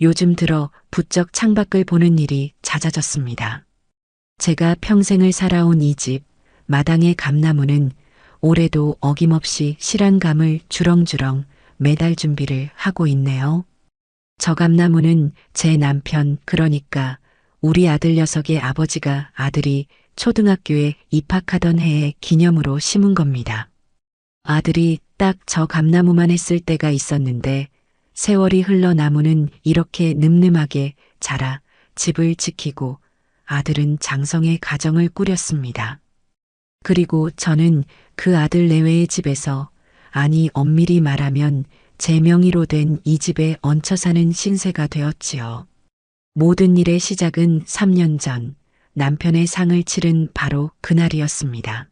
요즘 들어 부쩍 창밖을 보는 일이 잦아졌습니다. 제가 평생을 살아온 이 집, 마당의 감나무는 올해도 어김없이 실한감을 주렁주렁 매달 준비를 하고 있네요. 저 감나무는 제 남편, 그러니까 우리 아들 녀석의 아버지가 아들이 초등학교에 입학하던 해의 기념으로 심은 겁니다. 아들이 딱 저 감나무만 했을 때가 있었는데 세월이 흘러 나무는 이렇게 늠름하게 자라 집을 지키고 아들은 장성의 가정을 꾸렸습니다. 그리고 저는 그 아들 내외의 집에서, 아니 엄밀히 말하면 제 명의로 된 이 집에 얹혀 사는 신세가 되었지요. 모든 일의 시작은 3년 전 남편의 상을 치른 바로 그날이었습니다.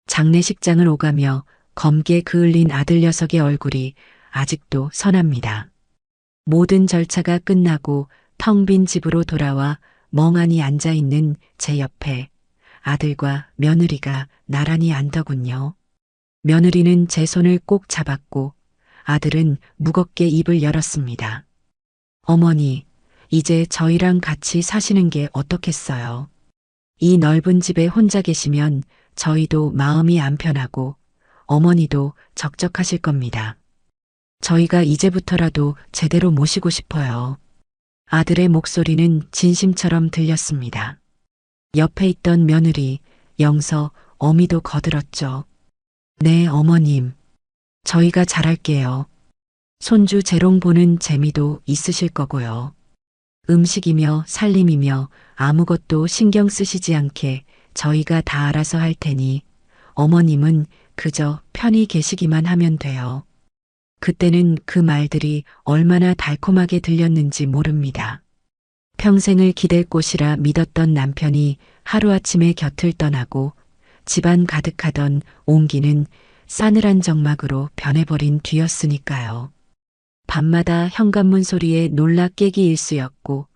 장례식장을 오가며 검게 그을린 아들 녀석의 얼굴이 아직도 선합니다. 모든 절차가 끝나고 텅 빈 집으로 돌아와 멍하니 앉아있는 제 옆에 아들과 며느리가 나란히 앉더군요. 며느리는 제 손을 꼭 잡았고 아들은 무겁게 입을 열었습니다. 어머니, 이제 저희랑 같이 사시는 게 어떻겠어요? 이 넓은 집에 혼자 계시면 저희도 마음이 안 편하고 어머니도 적적하실 겁니다. 저희가 이제부터라도 제대로 모시고 싶어요. 아들의 목소리는 진심처럼 들렸습니다. 옆에 있던 며느리, 영서, 어미도 거들었죠. 네, 어머님. 저희가 잘할게요. 손주 재롱 보는 재미도 있으실 거고요. 음식이며 살림이며 아무것도 신경 쓰시지 않게 저희가 다 알아서 할 테니 어머님은 그저 편히 계시기만 하면 돼요. 그때는 그 말들이 얼마나 달콤하게 들렸는지 모릅니다. 평생을 기댈 곳이라 믿었던 남편이 하루아침에 곁을 떠나고 집안 가득하던 온기는 싸늘한 정막으로 변해버린 뒤였으니까요. 밤마다 현관문 소리에 놀라 깨기 일쑤였고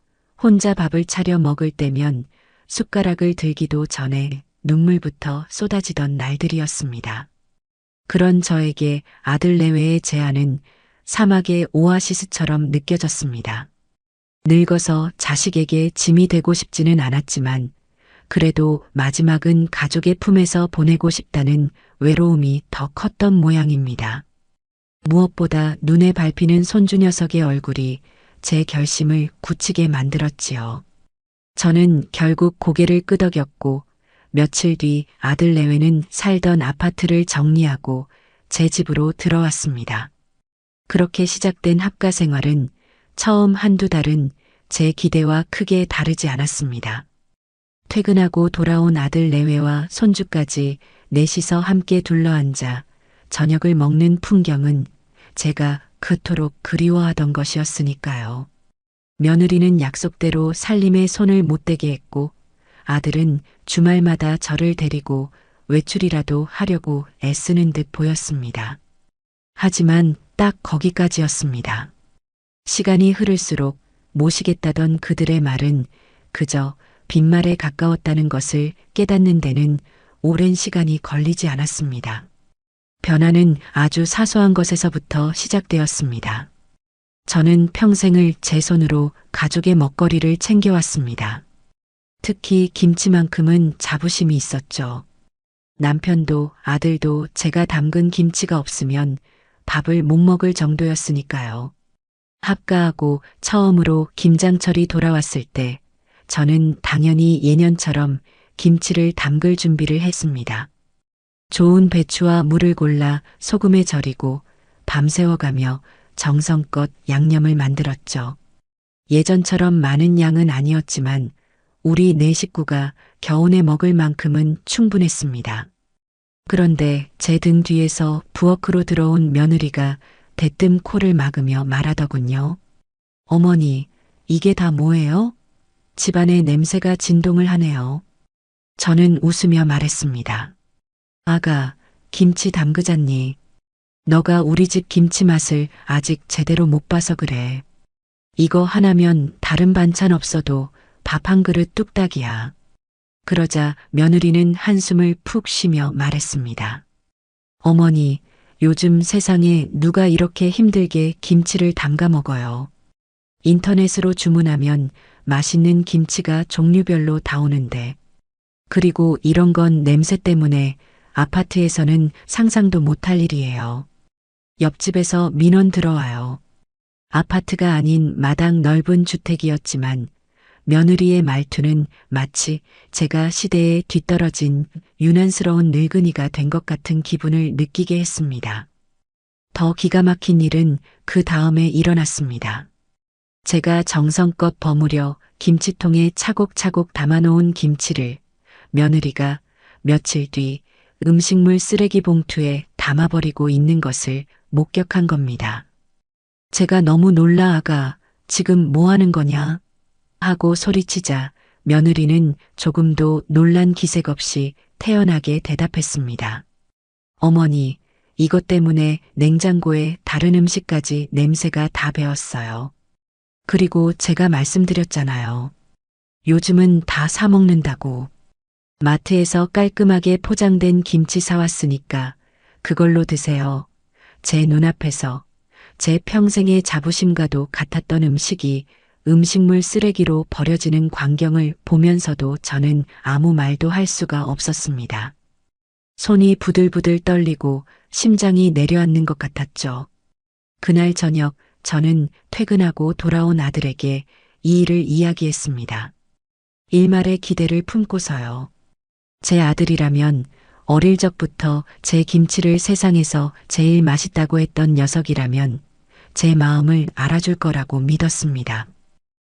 혼자 밥을 차려 먹을 때면 숟가락을 들기도 전에 눈물부터 쏟아지던 날들이었습니다. 그런 저에게 아들 내외의 제안은 사막의 오아시스처럼 느껴졌습니다. 늙어서 자식에게 짐이 되고 싶지는 않았지만 그래도 마지막은 가족의 품에서 보내고 싶다는 외로움이 더 컸던 모양입니다. 무엇보다 눈에 밟히는 손주 녀석의 얼굴이 제 결심을 굳히게 만들었지요. 저는 결국 고개를 끄덕였고 며칠 뒤 아들 내외는 살던 아파트를 정리하고 제 집으로 들어왔습니다. 그렇게 시작된 합가 생활은 처음 한두 달은 제 기대와 크게 다르지 않았습니다. 퇴근하고 돌아온 아들 내외와 손주까지 넷이서 함께 둘러앉아 저녁을 먹는 풍경은 제가 그토록 그리워하던 것이었으니까요. 며느리는 약속대로 살림에 손을 못 대게 했고 아들은 주말마다 저를 데리고 외출이라도 하려고 애쓰는 듯 보였습니다. 하지만 딱 거기까지였습니다. 시간이 흐를수록 모시겠다던 그들의 말은 그저 빈말에 가까웠다는 것을 깨닫는 데는 오랜 시간이 걸리지 않았습니다. 변화는 아주 사소한 것에서부터 시작되었습니다. 저는 평생을 제 손으로 가족의 먹거리를 챙겨왔습니다. 특히 김치만큼은 자부심이 있었죠. 남편도 아들도 제가 담근 김치가 없으면 밥을 못 먹을 정도였으니까요. 합가하고 처음으로 김장철이 돌아왔을 때 저는 당연히 예년처럼 김치를 담글 준비를 했습니다. 좋은 배추와 물을 골라 소금에 절이고 밤새워가며 정성껏 양념을 만들었죠. 예전처럼 많은 양은 아니었지만 우리 네 식구가 겨우내 먹을 만큼은 충분했습니다. 그런데 제 등 뒤에서 부엌으로 들어온 며느리가 대뜸 코를 막으며 말하더군요. 어머니, 이게 다 뭐예요? 집안에 냄새가 진동을 하네요. 저는 웃으며 말했습니다. 아가, 김치 담그잖니. 너가 우리 집 김치 맛을 아직 제대로 못 봐서 그래. 이거 하나면 다른 반찬 없어도 밥 한 그릇 뚝딱이야. 그러자 며느리는 한숨을 푹 쉬며 말했습니다. 어머니, 요즘 세상에 누가 이렇게 힘들게 김치를 담가 먹어요. 인터넷으로 주문하면 맛있는 김치가 종류별로 다 오는데, 그리고 이런 건 냄새 때문에 아파트에서는 상상도 못할 일이에요. 옆집에서 민원 들어와요. 아파트가 아닌 마당 넓은 주택이었지만 며느리의 말투는 마치 제가 시대에 뒤떨어진 유난스러운 늙은이가 된 것 같은 기분을 느끼게 했습니다. 더 기가 막힌 일은 그 다음에 일어났습니다. 제가 정성껏 버무려 김치통에 차곡차곡 담아놓은 김치를 며느리가 며칠 뒤 음식물 쓰레기 봉투에 담아버리고 있는 것을 목격한 겁니다. 제가 너무 놀라 아가, 지금 뭐 하는 거냐? 하고 소리치자 며느리는 조금도 놀란 기색 없이 태연하게 대답했습니다. 어머니, 이것 때문에 냉장고에 다른 음식까지 냄새가 다 배었어요. 그리고 제가 말씀드렸잖아요. 요즘은 다 사 먹는다고. 마트에서 깔끔하게 포장된 김치 사왔으니까 그걸로 드세요. 제 눈앞에서 제 평생의 자부심과도 같았던 음식이 음식물 쓰레기로 버려지는 광경을 보면서도 저는 아무 말도 할 수가 없었습니다. 손이 부들부들 떨리고 심장이 내려앉는 것 같았죠. 그날 저녁 저는 퇴근하고 돌아온 아들에게 이 일을 이야기했습니다. 일말의 기대를 품고서요. 제 아들이라면 어릴 적부터 제 김치를 세상에서 제일 맛있다고 했던 녀석이라면 제 마음을 알아줄 거라고 믿었습니다.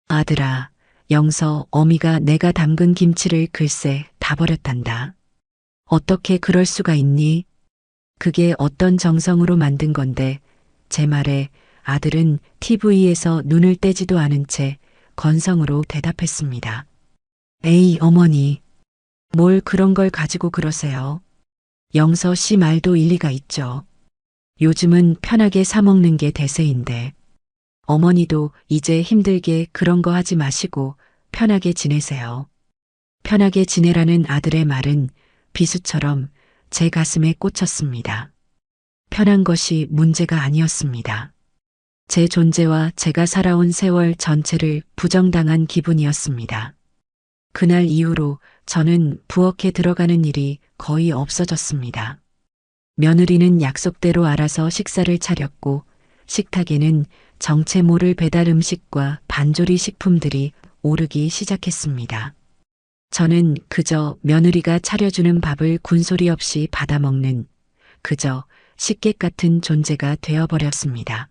아들아, 영서 어미가 내가 담근 김치를 글쎄 다 버렸단다. 어떻게 그럴 수가 있니? 그게 어떤 정성으로 만든 건데, 제 말에 아들은 TV에서 눈을 떼지도 않은 채 건성으로 대답했습니다. 에이, 어머니. 뭘 그런 걸 가지고 그러세요? 영서 씨 말도 일리가 있죠. 요즘은 편하게 사 먹는 게 대세인데. 어머니도 이제 힘들게 그런 거 하지 마시고 편하게 지내세요. 편하게 지내라는 아들의 말은 비수처럼 제 가슴에 꽂혔습니다. 편한 것이 문제가 아니었습니다. 제 존재와 제가 살아온 세월 전체를 부정당한 기분이었습니다. 그날 이후로 저는 부엌에 들어가는 일이 거의 없어졌습니다. 며느리는 약속대로 알아서 식사를 차렸고 식탁에는 정체 모를 배달 음식과 반조리 식품들이 오르기 시작했습니다. 저는 그저 며느리가 차려주는 밥을 군소리 없이 받아먹는 그저 식객 같은 존재가 되어버렸습니다.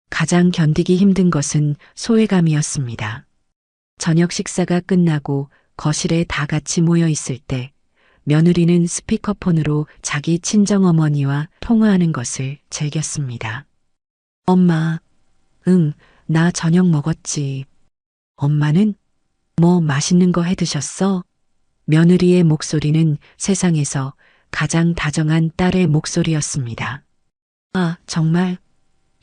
가장 견디기 힘든 것은 소외감이었습니다. 저녁 식사가 끝나고 거실에 다 같이 모여 있을 때 며느리는 스피커폰으로 자기 친정어머니와 통화하는 것을 즐겼습니다. 엄마, 응, 나 저녁 먹었지. 엄마는? 뭐 맛있는 거 해 드셨어? 며느리의 목소리는 세상에서 가장 다정한 딸의 목소리였습니다. 아, 정말?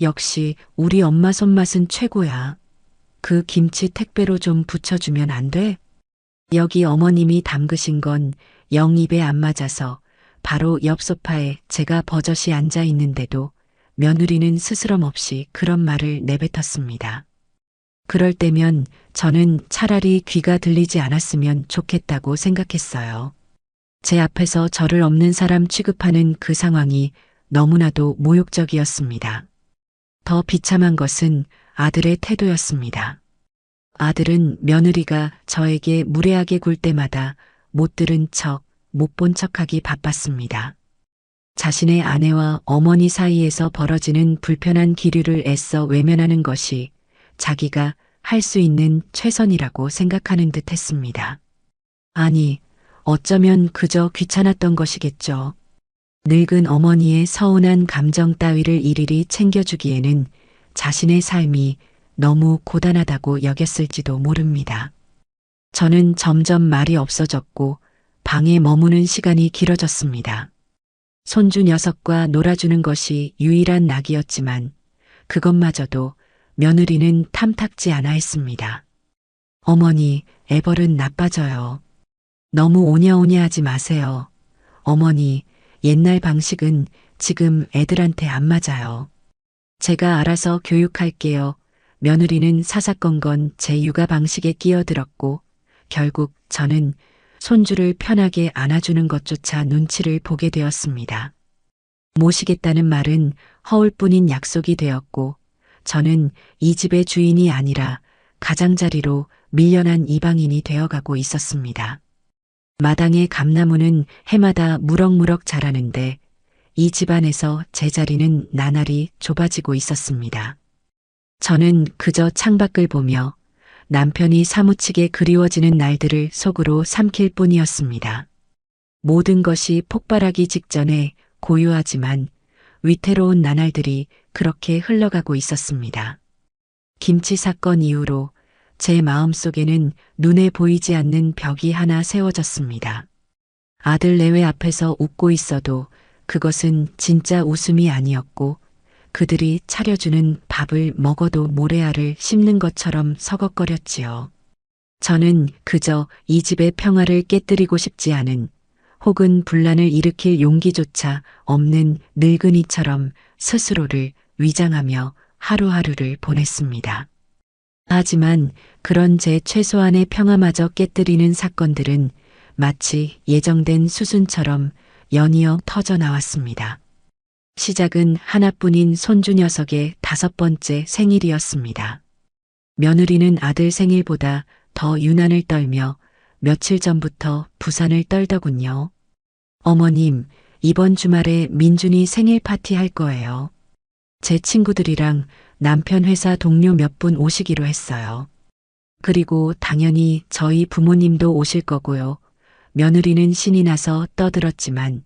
역시 우리 엄마 손맛은 최고야. 그 김치 택배로 좀 붙여주면 안 돼? 여기 어머님이 담그신 건 영 입에 안 맞아서 바로 옆 소파에 제가 버젓이 앉아 있는데도 며느리는 스스럼 없이 그런 말을 내뱉었습니다. 그럴 때면 저는 차라리 귀가 들리지 않았으면 좋겠다고 생각했어요. 제 앞에서 저를 없는 사람 취급하는 그 상황이 너무나도 모욕적이었습니다. 더 비참한 것은 아들의 태도였습니다. 아들은 며느리가 저에게 무례하게 굴 때마다 못 들은 척, 못 본 척하기 바빴습니다. 자신의 아내와 어머니 사이에서 벌어지는 불편한 기류를 애써 외면하는 것이 자기가 할 수 있는 최선이라고 생각하는 듯 했습니다. 아니, 어쩌면 그저 귀찮았던 것이겠죠. 늙은 어머니의 서운한 감정 따위를 일일이 챙겨주기에는 자신의 삶이 너무 고단하다고 여겼을지도 모릅니다. 저는 점점 말이 없어졌고 방에 머무는 시간이 길어졌습니다. 손주 녀석과 놀아주는 것이 유일한 낙이었지만 그것마저도 며느리는 탐탁지 않아 했습니다. 어머니, 애벌은 나빠져요. 너무 오냐오냐 하지 마세요. 어머니, 옛날 방식은 지금 애들한테 안 맞아요. 제가 알아서 교육할게요. 며느리는 사사건건 제 육아 방식에 끼어들었고 결국 저는 손주를 편하게 안아주는 것조차 눈치를 보게 되었습니다. 모시겠다는 말은 허울뿐인 약속이 되었고 저는 이 집의 주인이 아니라 가장자리로 밀려난 이방인이 되어가고 있었습니다. 마당의 감나무는 해마다 무럭무럭 자라는데 이 집안에서 제 자리는 나날이 좁아지고 있었습니다. 저는 그저 창밖을 보며 남편이 사무치게 그리워지는 날들을 속으로 삼킬 뿐이었습니다. 모든 것이 폭발하기 직전에 고요하지만 위태로운 나날들이 그렇게 흘러가고 있었습니다. 김치 사건 이후로 제 마음속에는 눈에 보이지 않는 벽이 하나 세워졌습니다. 아들 내외 앞에서 웃고 있어도 그것은 진짜 웃음이 아니었고 그들이 차려주는 밥을 먹어도 모래알을 씹는 것처럼 서걱거렸지요. 저는 그저 이 집의 평화를 깨뜨리고 싶지 않은 혹은 분란을 일으킬 용기조차 없는 늙은이처럼 스스로를 위장하며 하루하루를 보냈습니다. 하지만 그런 제 최소한의 평화마저 깨뜨리는 사건들은 마치 예정된 수순처럼 연이어 터져 나왔습니다. 시작은 하나뿐인 손주 녀석의 5번째 생일이었습니다. 며느리는 아들 생일보다 더 유난을 떨며 며칠 전부터 부산을 떨더군요. 어머님, 이번 주말에 민준이 생일 파티 할 거예요. 제 친구들이랑 남편 회사 동료 몇 분 오시기로 했어요. 그리고 당연히 저희 부모님도 오실 거고요. 며느리는 신이 나서 떠들었지만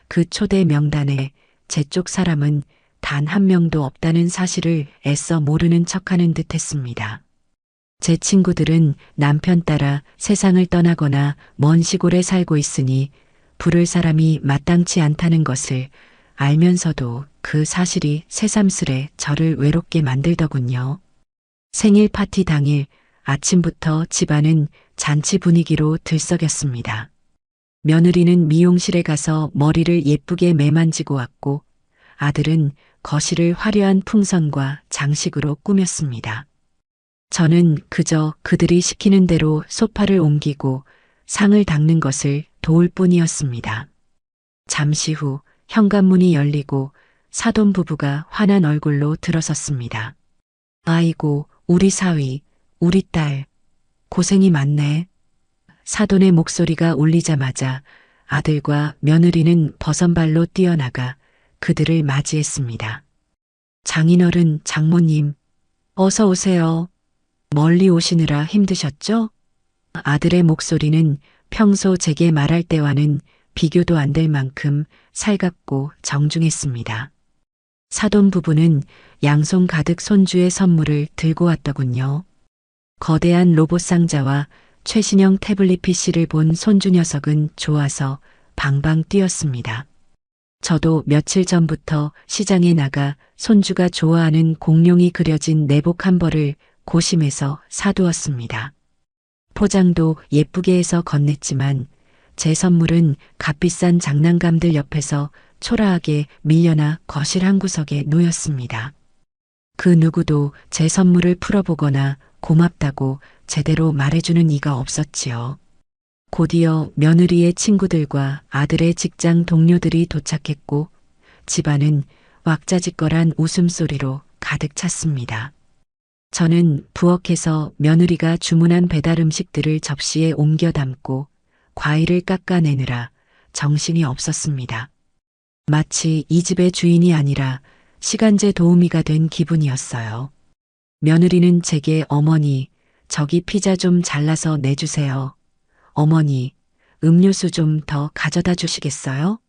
그 초대 명단에 제 쪽 사람은 단 한 명도 없다는 사실을 애써 모르는 척하는 듯 했습니다. 제 친구들은 남편 따라 세상을 떠나거나 먼 시골에 살고 있으니 부를 사람이 마땅치 않다는 것을 알면서도 그 사실이 새삼스레 저를 외롭게 만들더군요. 생일 파티 당일 아침부터 집안은 잔치 분위기로 들썩였습니다. 며느리는 미용실에 가서 머리를 예쁘게 매만지고 왔고 아들은 거실을 화려한 풍선과 장식으로 꾸몄습니다. 저는 그저 그들이 시키는 대로 소파를 옮기고 상을 닦는 것을 도울 뿐이었습니다. 잠시 후 현관문이 열리고 사돈 부부가 환한 얼굴로 들어섰습니다. 아이고, 우리 사위, 우리 딸, 고생이 많네. 사돈의 목소리가 울리자마자 아들과 며느리는 버선발로 뛰어나가 그들을 맞이했습니다. 장인어른, 장모님, 어서 오세요. 멀리 오시느라 힘드셨죠? 아들의 목소리는 평소 제게 말할 때와는 비교도 안 될 만큼 살갑고 정중했습니다. 사돈 부부는 양손 가득 손주의 선물을 들고 왔더군요. 거대한 로봇 상자와 최신형 태블릿 PC를 본 손주 녀석은 좋아서 방방 뛰었습니다. 저도 며칠 전부터 시장에 나가 손주가 좋아하는 공룡이 그려진 내복 한 벌을 고심해서 사두었습니다. 포장도 예쁘게 해서 건넸지만 제 선물은 값비싼 장난감들 옆에서 초라하게 밀려나 거실 한 구석에 놓였습니다. 그 누구도 제 선물을 풀어보거나 고맙다고 제대로 말해주는 이가 없었지요. 곧이어 며느리의 친구들과 아들의 직장 동료들이 도착했고 집안은 왁자지껄한 웃음소리로 가득 찼습니다. 저는 부엌에서 며느리가 주문한 배달 음식들을 접시에 옮겨 담고 과일을 깎아내느라 정신이 없었습니다. 마치 이 집의 주인이 아니라 시간제 도우미가 된 기분이었어요. 며느리는 제게 어머니, 저기 피자 좀 잘라서 내주세요. 어머니, 음료수 좀 더 가져다 주시겠어요?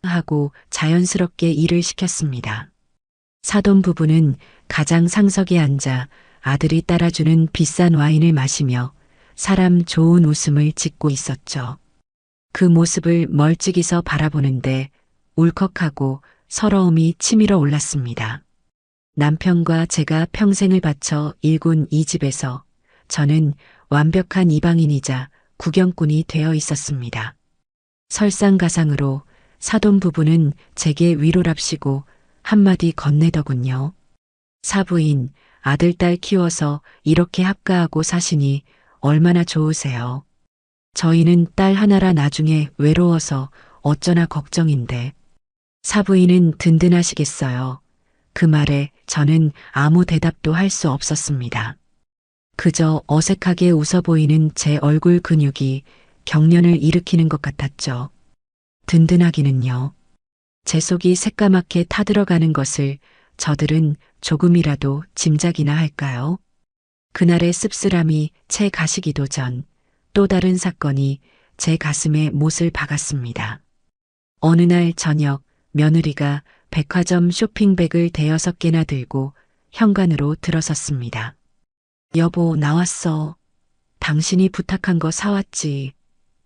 하고 자연스럽게 일을 시켰습니다. 사돈 부부는 가장 상석에 앉아 아들이 따라주는 비싼 와인을 마시며 사람 좋은 웃음을 짓고 있었죠. 그 모습을 멀찍이서 바라보는데 울컥하고 서러움이 치밀어 올랐습니다. 남편과 제가 평생을 바쳐 일군 이 집에서 저는 완벽한 이방인이자 구경꾼이 되어 있었습니다. 설상가상으로 사돈 부부는 제게 위로랍시고 한마디 건네더군요. 사부인, 아들, 딸 키워서 이렇게 합가하고 사시니 얼마나 좋으세요. 저희는 딸 하나라 나중에 외로워서 어쩌나 걱정인데. 사부인은 든든하시겠어요. 그 말에 저는 아무 대답도 할 수 없었습니다. 그저 어색하게 웃어 보이는 제 얼굴 근육이 경련을 일으키는 것 같았죠. 든든하기는요. 제 속이 새까맣게 타들어가는 것을 저들은 조금이라도 짐작이나 할까요? 그날의 씁쓸함이 채 가시기도 전 또 다른 사건이 제 가슴에 못을 박았습니다. 어느 날 저녁 며느리가 백화점 쇼핑백을 대여섯 개나 들고 현관으로 들어섰습니다. 여보, 나왔어. 당신이 부탁한 거 사왔지.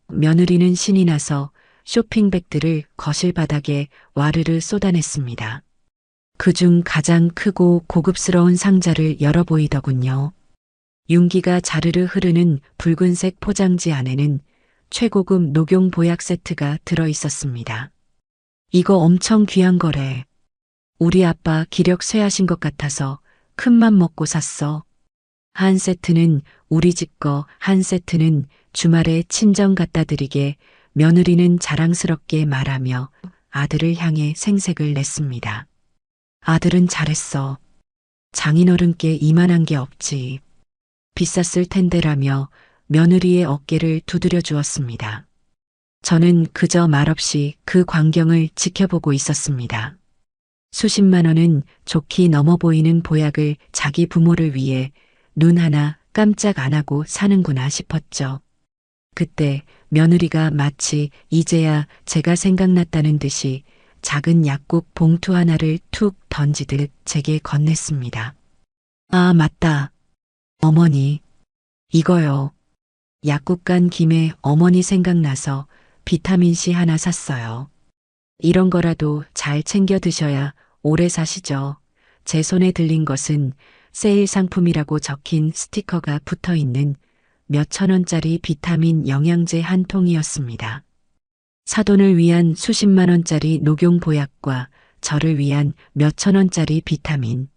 며느리는 신이 나서 쇼핑백들을 거실 바닥에 와르르 쏟아냈습니다. 그중 가장 크고 고급스러운 상자를 열어 보이더군요. 윤기가 자르르 흐르는 붉은색 포장지 안에는 최고급 녹용 보약 세트가 들어 있었습니다. 이거 엄청 귀한 거래. 우리 아빠 기력 쇠하신 것 같아서 큰맘 먹고 샀어. 한 세트는 우리 집 거, 한 세트는 주말에 친정 갖다 드리게 며느리는 자랑스럽게 말하며 아들을 향해 생색을 냈습니다. 아들은 잘했어. 장인어른께 이만한 게 없지. 비쌌을 텐데라며 며느리의 어깨를 두드려 주었습니다. 저는 그저 말없이 그 광경을 지켜보고 있었습니다. 수십만 원은 좋게 넘어 보이는 보약을 자기 부모를 위해 눈 하나 깜짝 안 하고 사는구나 싶었죠. 그때 며느리가 마치 이제야 제가 생각났다는 듯이 작은 약국 봉투 하나를 툭 던지듯 제게 건넸습니다. 아, 맞다. 어머니, 이거요. 약국 간 김에 어머니 생각나서 비타민C 하나 샀어요. 이런 거라도 잘 챙겨 드셔야 오래 사시죠. 제 손에 들린 것은 세일 상품이라고 적힌 스티커가 붙어 있는 몇천 원짜리 비타민 영양제 한 통이었습니다. 사돈을 위한 수십만 원짜리 녹용 보약과 저를 위한 몇천 원짜리 비타민.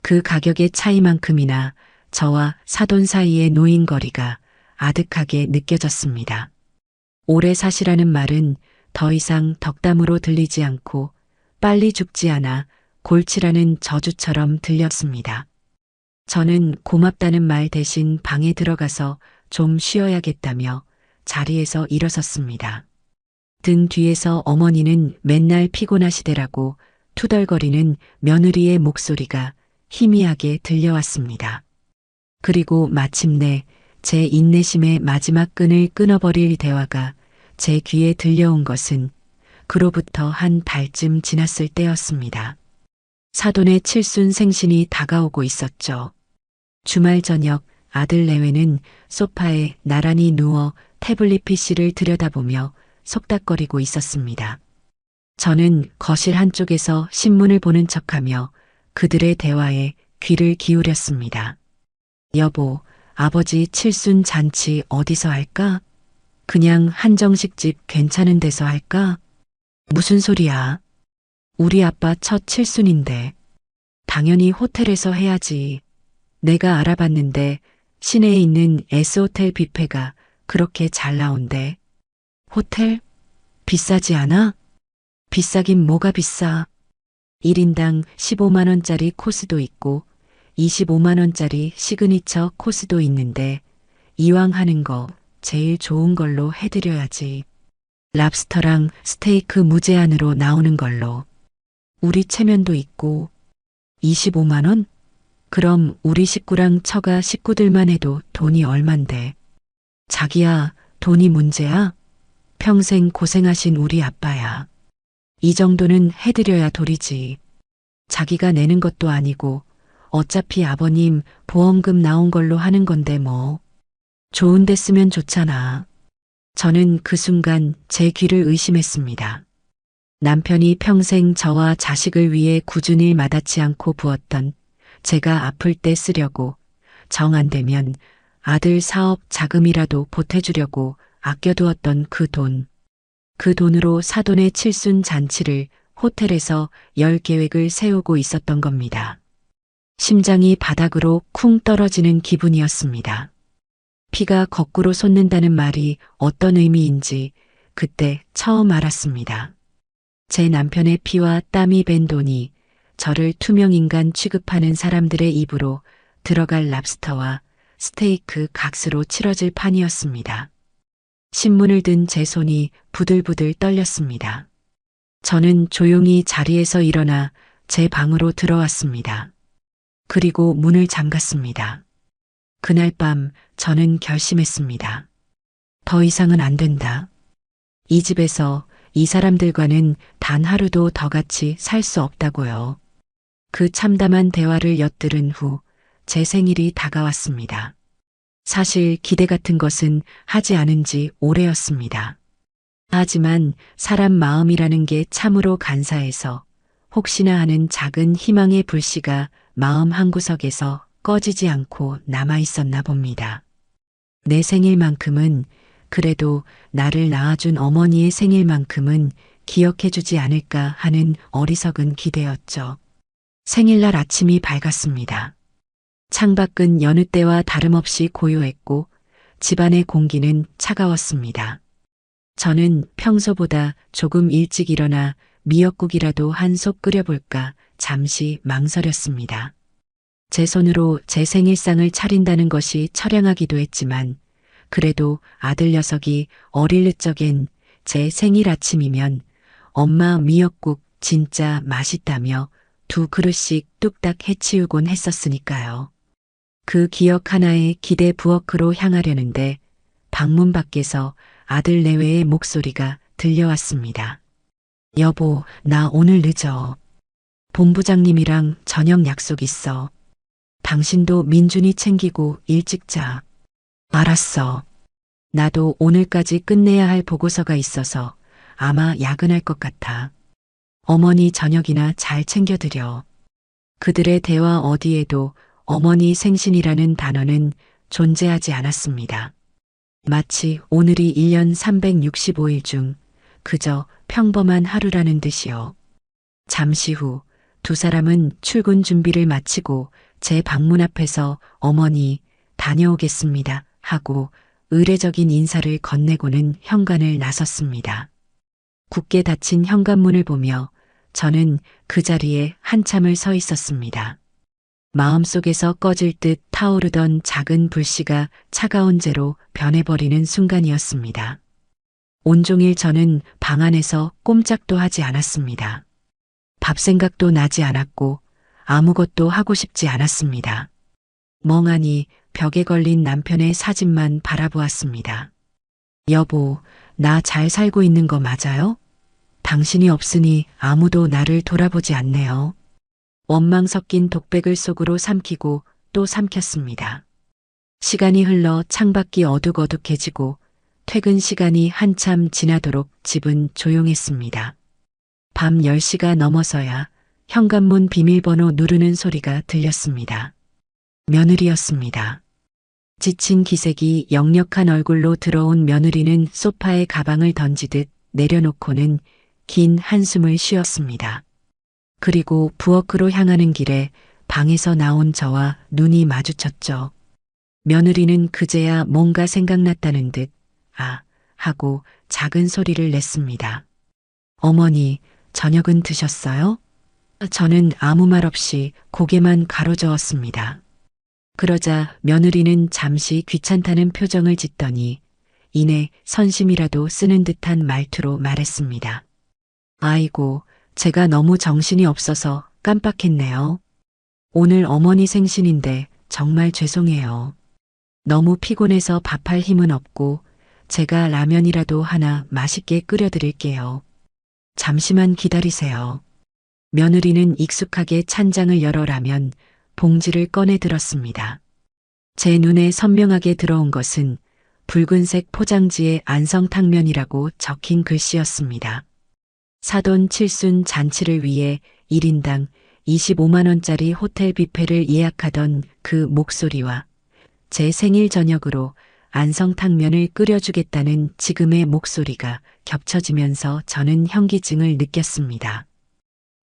그 가격의 차이만큼이나 저와 사돈 사이의 노인거리가 아득하게 느껴졌습니다. 오래 사시라는 말은 더 이상 덕담으로 들리지 않고 빨리 죽지 않아 골치라는 저주처럼 들렸습니다. 저는 고맙다는 말 대신 방에 들어가서 좀 쉬어야겠다며 자리에서 일어섰습니다. 등 뒤에서 어머니는 맨날 피곤하시대라고 투덜거리는 며느리의 목소리가 희미하게 들려왔습니다. 그리고 마침내 제 인내심의 마지막 끈을 끊어버릴 대화가 제 귀에 들려온 것은 그로부터 한 달쯤 지났을 때였습니다. 사돈의 칠순 생신이 다가오고 있었죠. 주말 저녁 아들 내외는 소파에 나란히 누워 태블릿 PC를 들여다보며 속닥거리고 있었습니다. 저는 거실 한쪽에서 신문을 보는 척하며 그들의 대화에 귀를 기울였습니다. 여보, 아버지 칠순 잔치 어디서 할까? 그냥 한정식집 괜찮은 데서 할까? 무슨 소리야? 우리 아빠 첫 칠순인데. 당연히 호텔에서 해야지. 내가 알아봤는데 시내에 있는 S호텔 뷔페가 그렇게 잘 나온대. 호텔? 비싸지 않아? 비싸긴 뭐가 비싸. 1인당 15만 원짜리 코스도 있고 25만 원짜리 시그니처 코스도 있는데 이왕 하는 거 제일 좋은 걸로 해드려야지. 랍스터랑 스테이크 무제한으로 나오는 걸로. 우리 체면도 있고. 25만 원? 그럼 우리 식구랑 처가 식구들만 해도 돈이 얼만데. 자기야, 돈이 문제야? 평생 고생하신 우리 아빠야. 이 정도는 해드려야 도리지. 자기가 내는 것도 아니고 어차피 아버님 보험금 나온 걸로 하는 건데 뭐. 좋은 데 쓰면 좋잖아. 저는 그 순간 제 귀를 의심했습니다. 남편이 평생 저와 자식을 위해 꾸준히 마다치 않고 부었던 제가 아플 때 쓰려고 정 안 되면 아들 사업 자금이라도 보태주려고 아껴두었던 그 돈. 그 돈으로 사돈의 칠순 잔치를 호텔에서 열 계획을 세우고 있었던 겁니다. 심장이 바닥으로 쿵 떨어지는 기분이었습니다. 피가 거꾸로 솟는다는 말이 어떤 의미인지 그때 처음 알았습니다. 제 남편의 피와 땀이 밴 돈이 저를 투명인간 취급하는 사람들의 입으로 들어갈 랍스터와 스테이크 값으로 치러질 판이었습니다. 신문을 든 제 손이 부들부들 떨렸습니다. 저는 조용히 자리에서 일어나 제 방으로 들어왔습니다. 그리고 문을 잠갔습니다. 그날 밤 저는 결심했습니다. 더 이상은 안 된다. 이 집에서 이 사람들과는 단 하루도 더 같이 살 수 없다고요. 그 참담한 대화를 엿들은 후 제 생일이 다가왔습니다. 사실 기대 같은 것은 하지 않은 지 오래였습니다. 하지만 사람 마음이라는 게 참으로 간사해서 혹시나 하는 작은 희망의 불씨가 마음 한구석에서 꺼지지 않고 남아 있었나 봅니다. 내 생일만큼은, 그래도 나를 낳아준 어머니의 생일만큼은 기억해주지 않을까 하는 어리석은 기대였죠. 생일날 아침이 밝았습니다. 창밖은 여느 때와 다름없이 고요했고 집안의 공기는 차가웠습니다. 저는 평소보다 조금 일찍 일어나 미역국이라도 한 솥 끓여볼까 잠시 망설였습니다. 제 손으로 제 생일상을 차린다는 것이 처량하기도 했지만 그래도 아들 녀석이 어릴 적엔 제 생일 아침이면 엄마 미역국 진짜 맛있다며 2그릇씩 뚝딱 해치우곤 했었으니까요. 그 기억 하나에 기대 부엌으로 향하려는데 방문 밖에서 아들 내외의 목소리가 들려왔습니다. 여보, 나 오늘 늦어. 본부장님이랑 저녁 약속 있어. 당신도 민준이 챙기고 일찍 자. 알았어. 나도 오늘까지 끝내야 할 보고서가 있어서 아마 야근할 것 같아. 어머니 저녁이나 잘 챙겨드려. 그들의 대화 어디에도 어머니 생신이라는 단어는 존재하지 않았습니다. 마치 오늘이 1년 365일 중 그저 평범한 하루라는 듯이요. 잠시 후 두 사람은 출근 준비를 마치고 제 방문 앞에서 어머니 다녀오겠습니다 하고 의례적인 인사를 건네고는 현관을 나섰습니다. 굳게 닫힌 현관문을 보며 저는 그 자리에 한참을 서 있었습니다. 마음속에서 꺼질 듯 타오르던 작은 불씨가 차가운 재로 변해버리는 순간이었습니다. 온종일 저는 방 안에서 꼼짝도 하지 않았습니다. 밥 생각도 나지 않았고 아무것도 하고 싶지 않았습니다. 멍하니 벽에 걸린 남편의 사진만 바라보았습니다. 여보, 나 잘 살고 있는 거 맞아요? 당신이 없으니 아무도 나를 돌아보지 않네요. 원망 섞인 독백을 속으로 삼키고 또 삼켰습니다. 시간이 흘러 창밖이 어둑어둑해지고 퇴근 시간이 한참 지나도록 집은 조용했습니다. 밤 10시가 넘어서야 현관문 비밀번호 누르는 소리가 들렸습니다. 며느리였습니다. 지친 기색이 역력한 얼굴로 들어온 며느리는 소파에 가방을 던지듯 내려놓고는 긴 한숨을 쉬었습니다. 그리고 부엌으로 향하는 길에 방에서 나온 저와 눈이 마주쳤죠. 며느리는 그제야 뭔가 생각났다는 듯 아 하고 작은 소리를 냈습니다. 어머니, 저녁은 드셨어요? 저는 아무 말 없이 고개만 가로저었습니다. 그러자 며느리는 잠시 귀찮다는 표정을 짓더니 이내 선심이라도 쓰는 듯한 말투로 말했습니다. 아이고, 제가 너무 정신이 없어서 깜빡했네요. 오늘 어머니 생신인데 정말 죄송해요. 너무 피곤해서 밥할 힘은 없고 제가 라면이라도 하나 맛있게 끓여드릴게요. 잠시만 기다리세요. 며느리는 익숙하게 찬장을 열어 라면 봉지를 꺼내 들었습니다. 제 눈에 선명하게 들어온 것은 붉은색 포장지에 안성탕면이라고 적힌 글씨였습니다. 사돈 칠순 잔치를 위해 1인당 25만 원짜리 호텔 뷔페를 예약하던 그 목소리와 제 생일 저녁으로 안성탕면을 끓여주겠다는 지금의 목소리가 겹쳐지면서 저는 현기증을 느꼈습니다.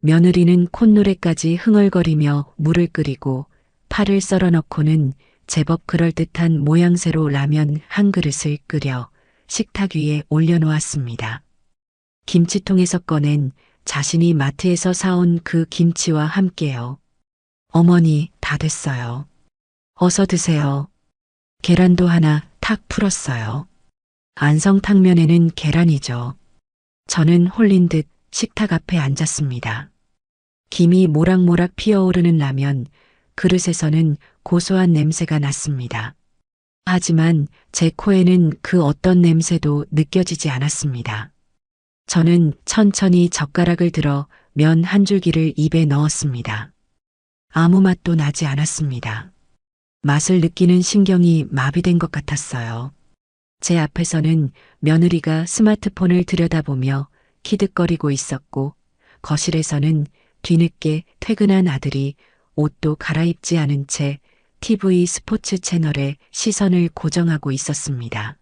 며느리는 콧노래까지 흥얼거리며 물을 끓이고 파를 썰어 넣고는 제법 그럴듯한 모양새로 라면 한 그릇을 끓여 식탁 위에 올려놓았습니다. 김치통에서 꺼낸 자신이 마트에서 사온 그 김치와 함께요. 어머니, 다 됐어요. 어서 드세요. 계란도 하나 탁 풀었어요. 안성탕면에는 계란이죠. 저는 홀린 듯 식탁 앞에 앉았습니다. 김이 모락모락 피어오르는 라면, 그릇에서는 고소한 냄새가 났습니다. 하지만 제 코에는 그 어떤 냄새도 느껴지지 않았습니다. 저는 천천히 젓가락을 들어 면 한 줄기를 입에 넣었습니다. 아무 맛도 나지 않았습니다. 맛을 느끼는 신경이 마비된 것 같았어요. 제 앞에서는 며느리가 스마트폰을 들여다보며 키득거리고 있었고, 거실에서는 뒤늦게 퇴근한 아들이 옷도 갈아입지 않은 채 TV 스포츠 채널에 시선을 고정하고 있었습니다.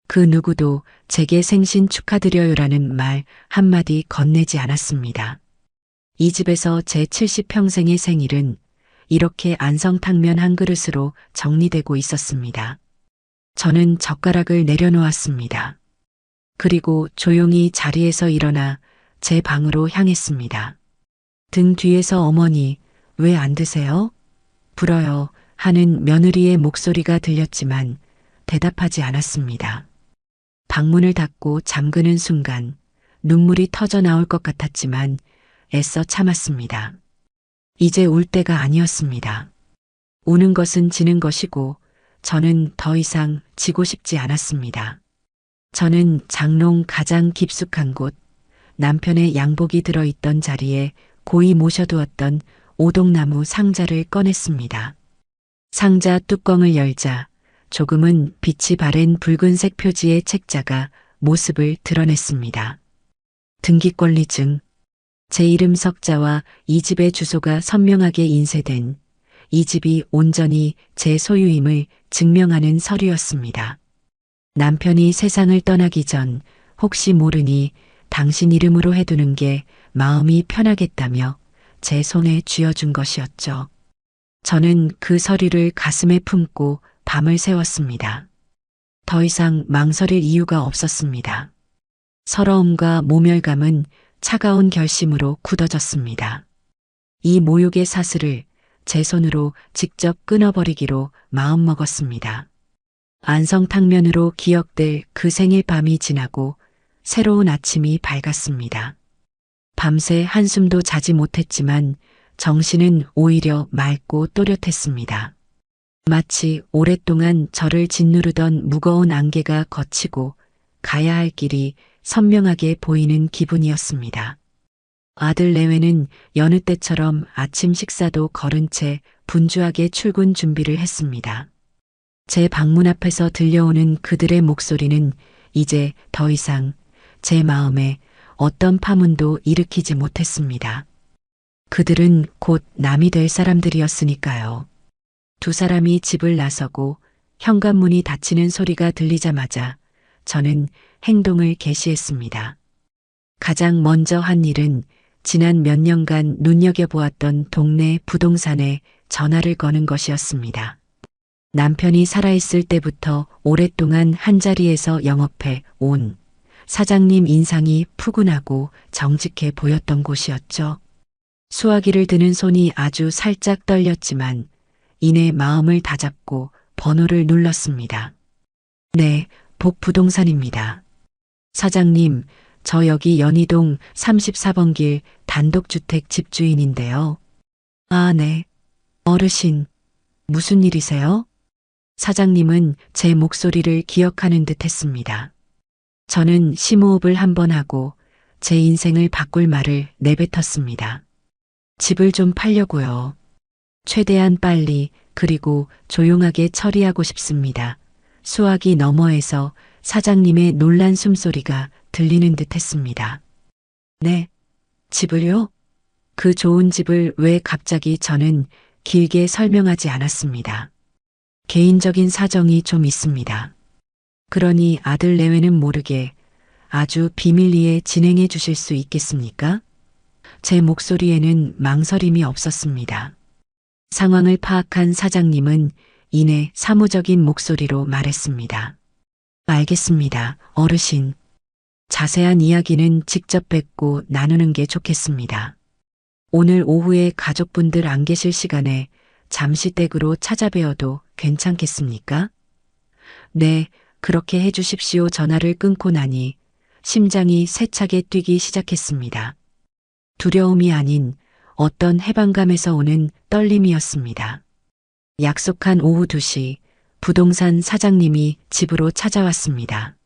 그 누구도 제게 생신 축하드려요라는 말 한마디 건네지 않았습니다. 이 집에서 제 70평생의 생일은 이렇게 안성탕면 한 그릇으로 정리되고 있었습니다. 저는 젓가락을 내려놓았습니다. 그리고 조용히 자리에서 일어나 제 방으로 향했습니다. 등 뒤에서 어머니, 왜 안 드세요? 불어요 하는 며느리의 목소리가 들렸지만 대답하지 않았습니다. 방문을 닫고 잠그는 순간 눈물이 터져 나올 것 같았지만 애써 참았습니다. 이제 울 때가 아니었습니다. 우는 것은 지는 것이고 저는 더 이상 지고 싶지 않았습니다. 저는 장롱 가장 깊숙한 곳, 남편의 양복이 들어있던 자리에 고이 모셔두었던 오동나무 상자를 꺼냈습니다. 상자 뚜껑을 열자 조금은 빛이 바랜 붉은색 표지의 책자가 모습을 드러냈습니다. 등기권리증, 제 이름 석자와 이 집의 주소가 선명하게 인쇄된 이 집이 온전히 제 소유임을 증명하는 서류였습니다. 남편이 세상을 떠나기 전 혹시 모르니 당신 이름으로 해두는 게 마음이 편하겠다며 제 손에 쥐어준 것이었죠. 저는 그 서류를 가슴에 품고 밤을 새웠습니다. 더 이상 망설일 이유가 없었습니다. 서러움과 모멸감은 차가운 결심으로 굳어졌습니다. 이 모욕의 사슬을 제 손으로 직접 끊어버리기로 마음먹었습니다. 안성탕면으로 기억될 그 생일 밤이 지나고 새로운 아침이 밝았습니다. 밤새 한숨도 자지 못했지만 정신은 오히려 맑고 또렷했습니다. 마치 오랫동안 저를 짓누르던 무거운 안개가 걷히고 가야 할 길이 선명하게 보이는 기분이었습니다. 아들 내외는 여느 때처럼 아침 식사도 거른 채 분주하게 출근 준비를 했습니다. 제 방문 앞에서 들려오는 그들의 목소리는 이제 더 이상 제 마음에 어떤 파문도 일으키지 못했습니다. 그들은 곧 남이 될 사람들이었으니까요. 두 사람이 집을 나서고 현관문이 닫히는 소리가 들리자마자 저는 행동을 개시했습니다. 가장 먼저 한 일은 지난 몇 년간 눈여겨보았던 동네 부동산에 전화를 거는 것이었습니다. 남편이 살아있을 때부터 오랫동안 한자리에서 영업해 온 사장님 인상이 푸근하고 정직해 보였던 곳이었죠. 수화기를 드는 손이 아주 살짝 떨렸지만 이내 마음을 다잡고 번호를 눌렀습니다. 네, 복부동산입니다. 사장님, 저 여기 연희동 34번 길 단독주택 집주인인데요. 아, 네. 어르신, 무슨 일이세요? 사장님은 제 목소리를 기억하는 듯 했습니다. 저는 심호흡을 한번 하고 제 인생을 바꿀 말을 내뱉었습니다. 집을 좀 팔려고요. 최대한 빨리 그리고 조용하게 처리하고 싶습니다. 수화기 너머에서 사장님의 놀란 숨소리가 들리는 듯 했습니다. 네, 집을요? 그 좋은 집을 왜 갑자기 저는 길게 설명하지 않았습니다. 개인적인 사정이 좀 있습니다. 그러니 아들 내외는 모르게 아주 비밀리에 진행해 주실 수 있겠습니까? 제 목소리에는 망설임이 없었습니다. 상황을 파악한 사장님은 이내 사무적인 목소리로 말했습니다. 알겠습니다, 어르신. 자세한 이야기는 직접 뵙고 나누는 게 좋겠습니다. 오늘 오후에 가족분들 안 계실 시간에 잠시 댁으로 찾아뵈어도 괜찮겠습니까? 네, 그렇게 해주십시오. 전화를 끊고 나니 심장이 세차게 뛰기 시작했습니다. 두려움이 아닌 어떤 해방감에서 오는 떨림이었습니다. 약속한 오후 2시 부동산 사장님이 집으로 찾아왔습니다.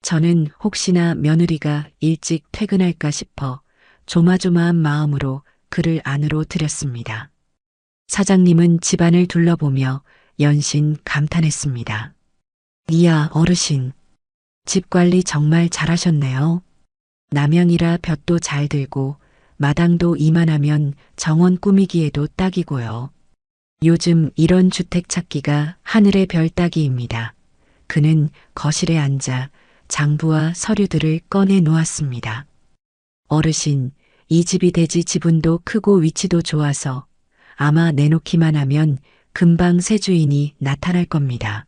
저는 혹시나 며느리가 일찍 퇴근할까 싶어 조마조마한 마음으로 그를 안으로 들였습니다. 사장님은 집안을 둘러보며 연신 감탄했습니다. 이야, 어르신. 집 관리 정말 잘하셨네요. 남양이라 볕도 잘 들고 마당도 이만하면 정원 꾸미기에도 딱이고요. 요즘 이런 주택 찾기가 하늘의 별 따기입니다. 그는 거실에 앉아 장부와 서류들을 꺼내 놓았습니다. 어르신, 이 집이 대지 지분도 크고 위치도 좋아서 아마 내놓기만 하면 금방 새 주인이 나타날 겁니다.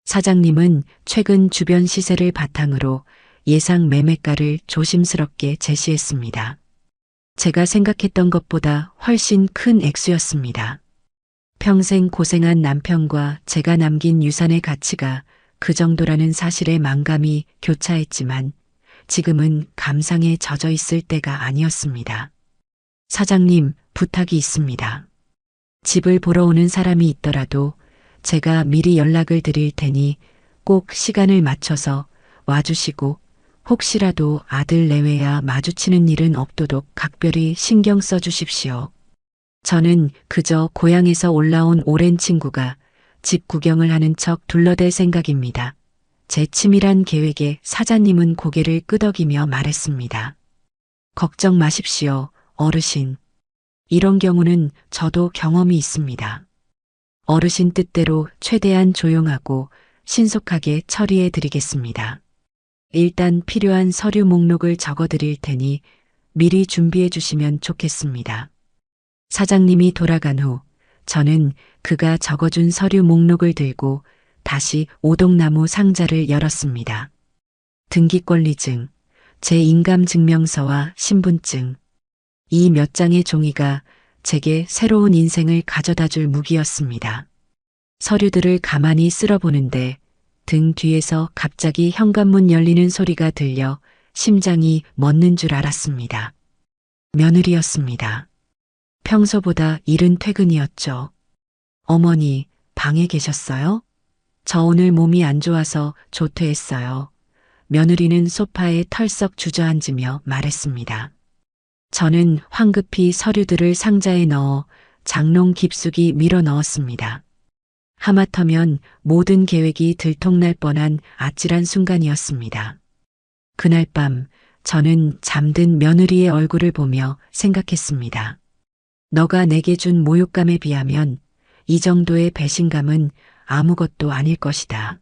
사장님은 최근 주변 시세를 바탕으로 예상 매매가를 조심스럽게 제시했습니다. 제가 생각했던 것보다 훨씬 큰 액수였습니다. 평생 고생한 남편과 제가 남긴 유산의 가치가 그 정도라는 사실에 만감이 교차했지만 지금은 감상에 젖어 있을 때가 아니었습니다. 사장님, 부탁이 있습니다. 집을 보러 오는 사람이 있더라도 제가 미리 연락을 드릴 테니 꼭 시간을 맞춰서 와주시고 혹시라도 아들 내외야 마주치는 일은 없도록 각별히 신경 써 주십시오. 저는 그저 고향에서 올라온 오랜 친구가 집 구경을 하는 척 둘러댈 생각입니다. 제 치밀한 계획에 사장님은 고개를 끄덕이며 말했습니다. 걱정 마십시오, 어르신. 이런 경우는 저도 경험이 있습니다. 어르신 뜻대로 최대한 조용하고 신속하게 처리해 드리겠습니다. 일단 필요한 서류 목록을 적어 드릴 테니 미리 준비해 주시면 좋겠습니다. 사장님이 돌아간 후 저는 그가 적어준 서류 목록을 들고 다시 오동나무 상자를 열었습니다. 등기권리증, 제 인감증명서와 신분증. 이 몇 장의 종이가 제게 새로운 인생을 가져다 줄 무기였습니다. 서류들을 가만히 쓸어보는데 등 뒤에서 갑자기 현관문 열리는 소리가 들려 심장이 멎는 줄 알았습니다. 며느리였습니다. 평소보다 이른 퇴근이었죠. 어머니, 방에 계셨어요? 저 오늘 몸이 안 좋아서 조퇴했어요. 며느리는 소파에 털썩 주저앉으며 말했습니다. 저는 황급히 서류들을 상자에 넣어 장롱 깊숙이 밀어 넣었습니다. 하마터면 모든 계획이 들통날 뻔한 아찔한 순간이었습니다. 그날 밤 저는 잠든 며느리의 얼굴을 보며 생각했습니다. 너가 내게 준 모욕감에 비하면 이 정도의 배신감은 아무것도 아닐 것이다.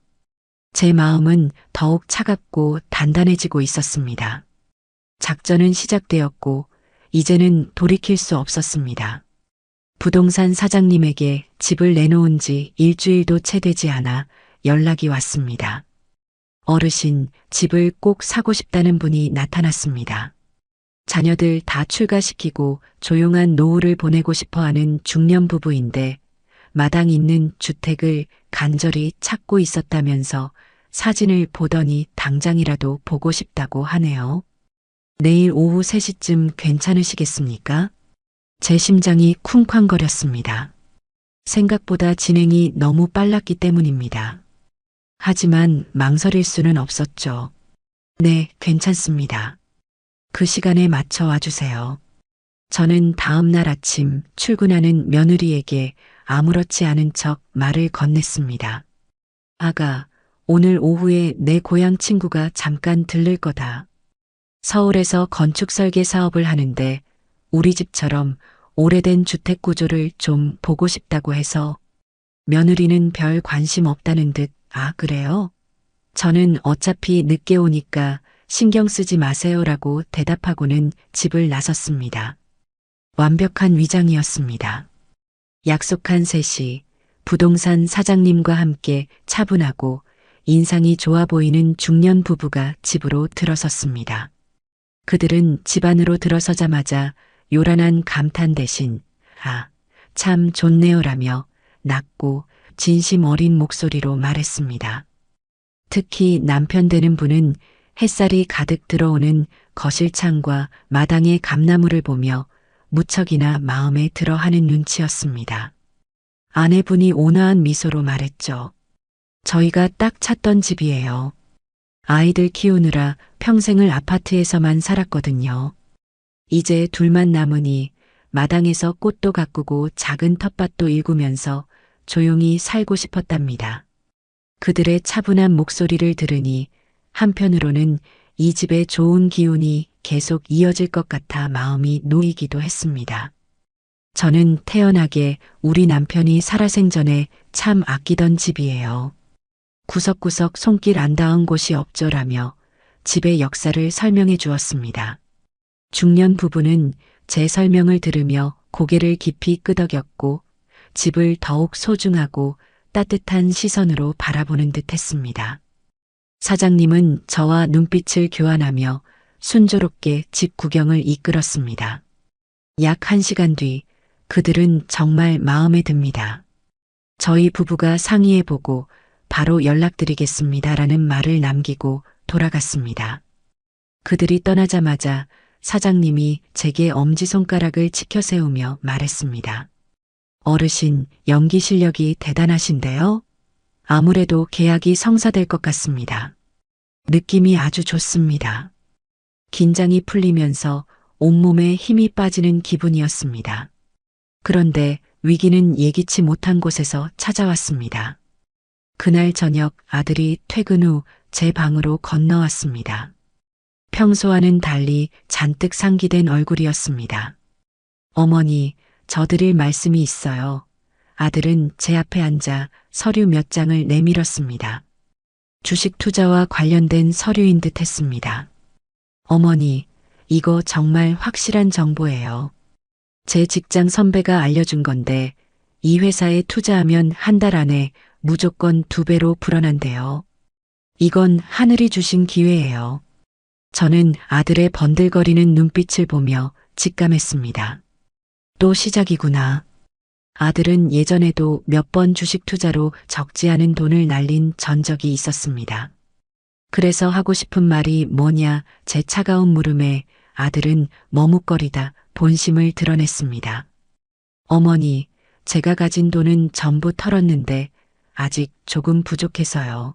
제 마음은 더욱 차갑고 단단해지고 있었습니다. 작전은 시작되었고 이제는 돌이킬 수 없었습니다. 부동산 사장님에게 집을 내놓은 지 일주일도 채 되지 않아 연락이 왔습니다. 어르신, 집을 꼭 사고 싶다는 분이 나타났습니다. 자녀들 다 출가시키고 조용한 노후를 보내고 싶어하는 중년 부부인데 마당 있는 주택을 간절히 찾고 있었다면서 사진을 보더니 당장이라도 보고 싶다고 하네요. 내일 오후 3시쯤 괜찮으시겠습니까? 제 심장이 쿵쾅거렸습니다. 생각보다 진행이 너무 빨랐기 때문입니다. 하지만 망설일 수는 없었죠. 네, 괜찮습니다. 그 시간에 맞춰 와주세요. 저는 다음 날 아침 출근하는 며느리에게 아무렇지 않은 척 말을 건넸습니다. 아가, 오늘 오후에 내 고향 친구가 잠깐 들를 거다. 서울에서 건축 설계 사업을 하는데 우리 집처럼 오래된 주택 구조를 좀 보고 싶다고 해서. 며느리는 별 관심 없다는 듯, 아, 그래요? 저는 어차피 늦게 오니까 신경 쓰지 마세요라고 대답하고는 집을 나섰습니다. 완벽한 위장이었습니다. 약속한 3시 부동산 사장님과 함께 차분하고 인상이 좋아 보이는 중년 부부가 집으로 들어섰습니다. 그들은 집 안으로 들어서자마자 요란한 감탄 대신 "아, 참 좋네요라며 낮고 진심 어린 목소리로 말했습니다. 특히 남편 되는 분은 햇살이 가득 들어오는 거실 창과 마당의 감나무를 보며 무척이나 마음에 들어 하는 눈치였습니다. 아내분이 온화한 미소로 말했죠. 저희가 딱 찾던 집이에요. 아이들 키우느라 평생을 아파트에서만 살았거든요. 이제 둘만 남으니 마당에서 꽃도 가꾸고 작은 텃밭도 일구면서 조용히 살고 싶었답니다. 그들의 차분한 목소리를 들으니 한편으로는 이 집의 좋은 기운이 계속 이어질 것 같아 마음이 놓이기도 했습니다. 저는 태연하게 우리 남편이 살아생전에 참 아끼던 집이에요. 구석구석 손길 안 닿은 곳이 없죠라며 집의 역사를 설명해 주었습니다. 중년 부부는 제 설명을 들으며 고개를 깊이 끄덕였고 집을 더욱 소중하고 따뜻한 시선으로 바라보는 듯 했습니다. 사장님은 저와 눈빛을 교환하며 순조롭게 집 구경을 이끌었습니다. 약 1시간 뒤 그들은 정말 마음에 듭니다. 저희 부부가 상의해보고 바로 연락드리겠습니다라는 말을 남기고 돌아갔습니다. 그들이 떠나자마자 사장님이 제게 엄지손가락을 치켜 세우며 말했습니다. 어르신, 연기 실력이 대단하신데요? 아무래도 계약이 성사될 것 같습니다. 느낌이 아주 좋습니다. 긴장이 풀리면서 온몸에 힘이 빠지는 기분이었습니다. 그런데 위기는 예기치 못한 곳에서 찾아왔습니다. 그날 저녁 아들이 퇴근 후 제 방으로 건너왔습니다. 평소와는 달리 잔뜩 상기된 얼굴이었습니다. 어머니, 저 드릴 말씀이 있어요. 아들은 제 앞에 앉아 서류 몇 장을 내밀었습니다. 주식 투자와 관련된 서류인 듯 했습니다. 어머니, 이거 정말 확실한 정보예요. 제 직장 선배가 알려준 건데 이 회사에 투자하면 한 달 안에 무조건 2배로 불어난대요. 이건 하늘이 주신 기회예요. 저는 아들의 번들거리는 눈빛을 보며 직감했습니다. 또 시작이구나. 아들은 예전에도 몇 번 주식 투자로 적지 않은 돈을 날린 전적이 있었습니다. 그래서 하고 싶은 말이 뭐냐 제 차가운 물음에 아들은 머뭇거리다 본심을 드러냈습니다. 어머니, 제가 가진 돈은 전부 털었는데 아직 조금 부족해서요.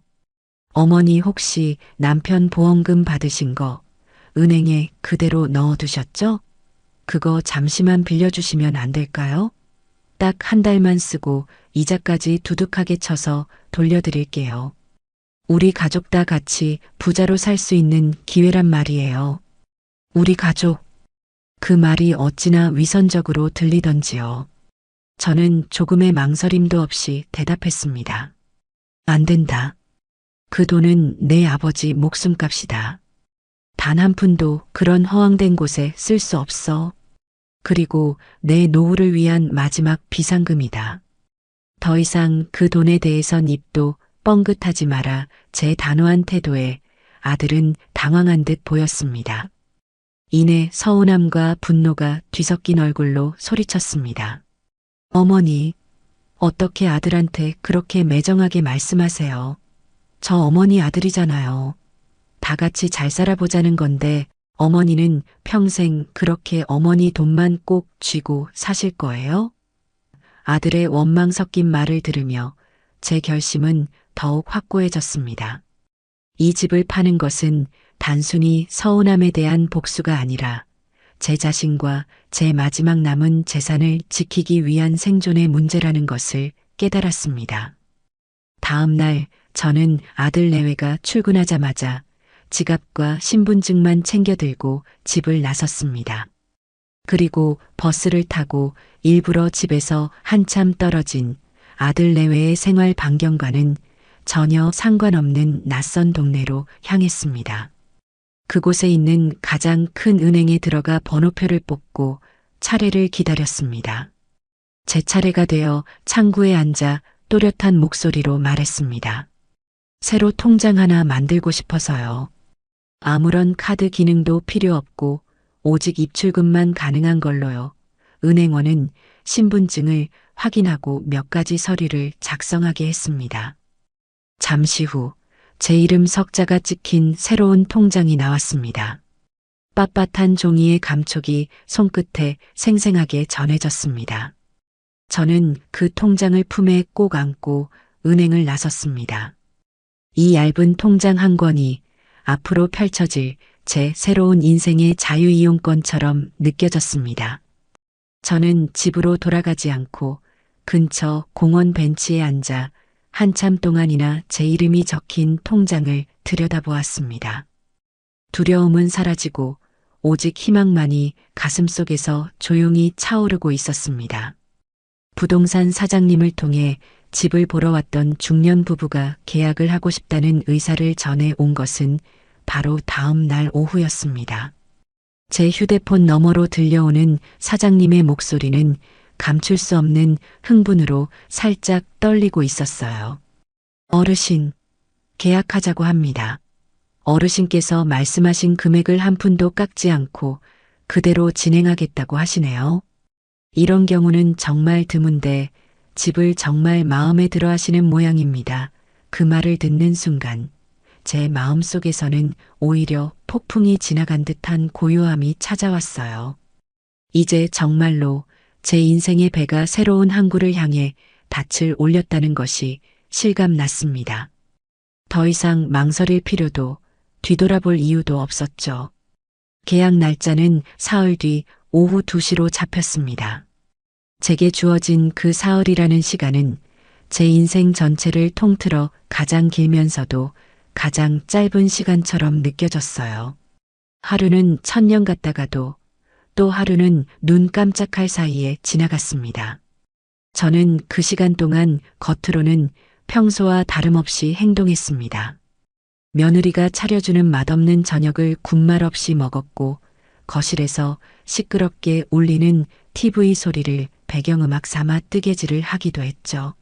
어머니 혹시 남편 보험금 받으신 거 은행에 그대로 넣어두셨죠? 그거 잠시만 빌려주시면 안 될까요? 딱 한 달만 쓰고 이자까지 두둑하게 쳐서 돌려드릴게요. 우리 가족 다 같이 부자로 살 수 있는 기회란 말이에요. 우리 가족. 그 말이 어찌나 위선적으로 들리던지요. 저는 조금의 망설임도 없이 대답했습니다. 안 된다. 그 돈은 내 아버지 목숨값이다. 단 한 푼도 그런 허황된 곳에 쓸 수 없어. 그리고 내 노후를 위한 마지막 비상금이다. 더 이상 그 돈에 대해선 입도 뻥긋하지 마라. 제 단호한 태도에 아들은 당황한 듯 보였습니다. 이내 서운함과 분노가 뒤섞인 얼굴로 소리쳤습니다. 어머니, 어떻게 아들한테 그렇게 매정하게 말씀하세요? 저 어머니 아들이잖아요. 다 같이 잘 살아보자는 건데 어머니는 평생 그렇게 어머니 돈만 꼭 쥐고 사실 거예요? 아들의 원망 섞인 말을 들으며 제 결심은 더욱 확고해졌습니다. 이 집을 파는 것은 단순히 서운함에 대한 복수가 아니라 제 자신과 제 마지막 남은 재산을 지키기 위한 생존의 문제라는 것을 깨달았습니다. 다음 날 저는 아들 내외가 출근하자마자 지갑과 신분증만 챙겨 들고 집을 나섰습니다. 그리고 버스를 타고 일부러 집에서 한참 떨어진 아들 내외의 생활 반경과는 전혀 상관없는 낯선 동네로 향했습니다. 그곳에 있는 가장 큰 은행에 들어가 번호표를 뽑고 차례를 기다렸습니다. 제 차례가 되어 창구에 앉아 또렷한 목소리로 말했습니다. 새로 통장 하나 만들고 싶어서요. 아무런 카드 기능도 필요 없고 오직 입출금만 가능한 걸로요. 은행원은 신분증을 확인하고 몇 가지 서류를 작성하게 했습니다. 잠시 후 제 이름 석자가 찍힌 새로운 통장이 나왔습니다. 빳빳한 종이의 감촉이 손끝에 생생하게 전해졌습니다. 저는 그 통장을 품에 꼭 안고 은행을 나섰습니다. 이 얇은 통장 한 권이 앞으로 펼쳐질 제 새로운 인생의 자유이용권처럼 느껴졌습니다. 저는 집으로 돌아가지 않고 근처 공원 벤치에 앉아 한참 동안이나 제 이름이 적힌 통장을 들여다보았습니다. 두려움은 사라지고 오직 희망만이 가슴속에서 조용히 차오르고 있었습니다. 부동산 사장님을 통해 집을 보러 왔던 중년 부부가 계약을 하고 싶다는 의사를 전해 온 것은 바로 다음 날 오후였습니다. 제 휴대폰 너머로 들려오는 사장님의 목소리는 감출 수 없는 흥분으로 살짝 떨리고 있었어요. 어르신, 계약하자고 합니다. 어르신께서 말씀하신 금액을 한 푼도 깎지 않고 그대로 진행하겠다고 하시네요. 이런 경우는 정말 드문데 집을 정말 마음에 들어 하시는 모양입니다. 그 말을 듣는 순간 제 마음속에서는 오히려 폭풍이 지나간 듯한 고요함이 찾아왔어요. 이제 정말로 제 인생의 배가 새로운 항구를 향해 닻을 올렸다는 것이 실감났습니다. 더 이상 망설일 필요도 뒤돌아볼 이유도 없었죠. 계약 날짜는 사흘 뒤 오후 2시로 잡혔습니다. 제게 주어진 그 사흘이라는 시간은 제 인생 전체를 통틀어 가장 길면서도 가장 짧은 시간처럼 느껴졌어요. 하루는 1000년 같다가도 또 하루는 눈 깜짝할 사이에 지나갔습니다. 저는 그 시간 동안 겉으로는 평소와 다름없이 행동했습니다. 며느리가 차려주는 맛없는 저녁을 군말 없이 먹었고 거실에서 시끄럽게 울리는 TV 소리를 배경음악 삼아 뜨개질을 하기도 했죠.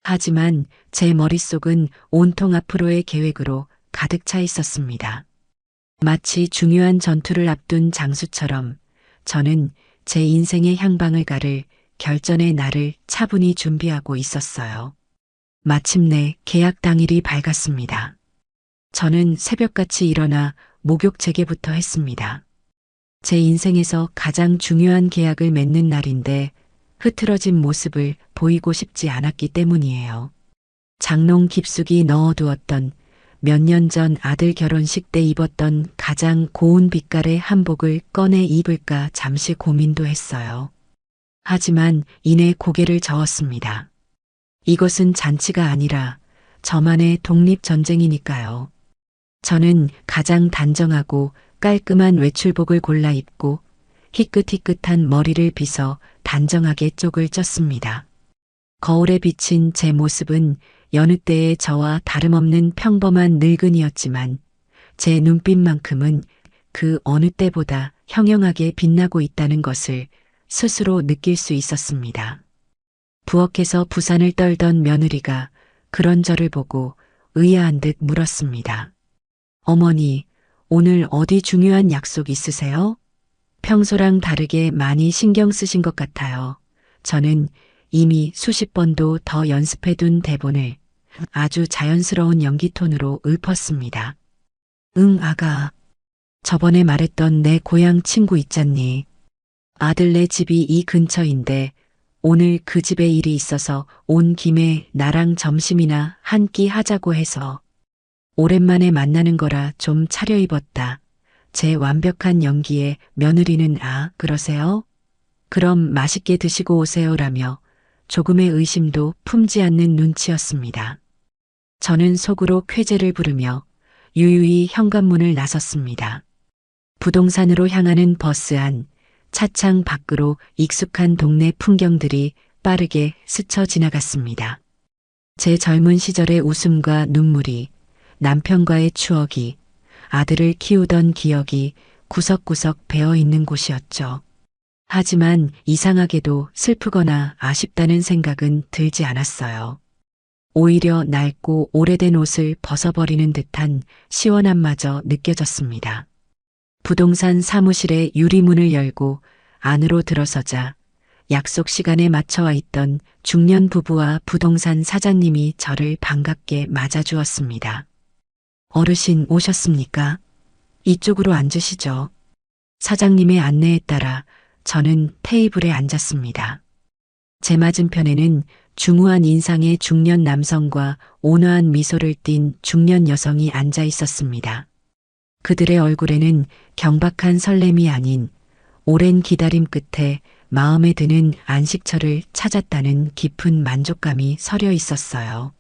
하지만 제 머릿속은 온통 앞으로의 계획으로 가득 차 있었습니다. 마치 중요한 전투를 앞둔 장수처럼 저는 제 인생의 향방을 가를 결전의 날을 차분히 준비하고 있었어요. 마침내 계약 당일이 밝았습니다. 저는 새벽같이 일어나 목욕 재개부터 했습니다. 제 인생에서 가장 중요한 계약을 맺는 날인데 흐트러진 모습을 보이고 싶지 않았기 때문이에요. 장롱 깊숙이 넣어두었던 몇 년 전 아들 결혼식 때 입었던 가장 고운 빛깔의 한복을 꺼내 입을까 잠시 고민도 했어요. 하지만 이내 고개를 저었습니다. 이것은 잔치가 아니라 저만의 독립전쟁이니까요. 저는 가장 단정하고 깔끔한 외출복을 골라 입고 희끗희끗한 머리를 빗어 단정하게 쪽을 쪘습니다. 거울에 비친 제 모습은 여느 때의 저와 다름없는 평범한 늙은이였지만 제 눈빛만큼은 그 어느 때보다 형형하게 빛나고 있다는 것을 스스로 느낄 수 있었습니다. 부엌에서 부산을 떨던 며느리가 그런 저를 보고 의아한 듯 물었습니다. 어머니, 오늘 어디 중요한 약속 있으세요? 평소랑 다르게 많이 신경 쓰신 것 같아요. 저는 이미 수십 번도 더 연습해둔 대본을 아주 자연스러운 연기 톤으로 읊었습니다. 응, 아가. 저번에 말했던 내 고향 친구 있잖니. 아들네 집이 이 근처인데 오늘 그 집에 일이 있어서 온 김에 나랑 점심이나 한 끼 하자고 해서 오랜만에 만나는 거라 좀 차려입었다. 제 완벽한 연기에 며느리는 아, 그러세요? 그럼 맛있게 드시고 오세요라며 조금의 의심도 품지 않는 눈치였습니다. 저는 속으로 쾌재를 부르며 유유히 현관문을 나섰습니다. 부동산으로 향하는 버스 안, 차창 밖으로 익숙한 동네 풍경들이 빠르게 스쳐 지나갔습니다. 제 젊은 시절의 웃음과 눈물이, 남편과의 추억이, 아들을 키우던 기억이 구석구석 배어 있는 곳이었죠. 하지만 이상하게도 슬프거나 아쉽다는 생각은 들지 않았어요. 오히려 낡고 오래된 옷을 벗어버리는 듯한 시원함마저 느껴졌습니다. 부동산 사무실의 유리문을 열고 안으로 들어서자 약속 시간에 맞춰 와 있던 중년 부부와 부동산 사장님이 저를 반갑게 맞아주었습니다. 어르신 오셨습니까? 이쪽으로 앉으시죠. 사장님의 안내에 따라 저는 테이블에 앉았습니다. 제 맞은편에는 중후한 인상의 중년 남성과 온화한 미소를 띤 중년 여성이 앉아 있었습니다. 그들의 얼굴에는 경박한 설렘이 아닌 오랜 기다림 끝에 마음에 드는 안식처를 찾았다는 깊은 만족감이 서려 있었어요.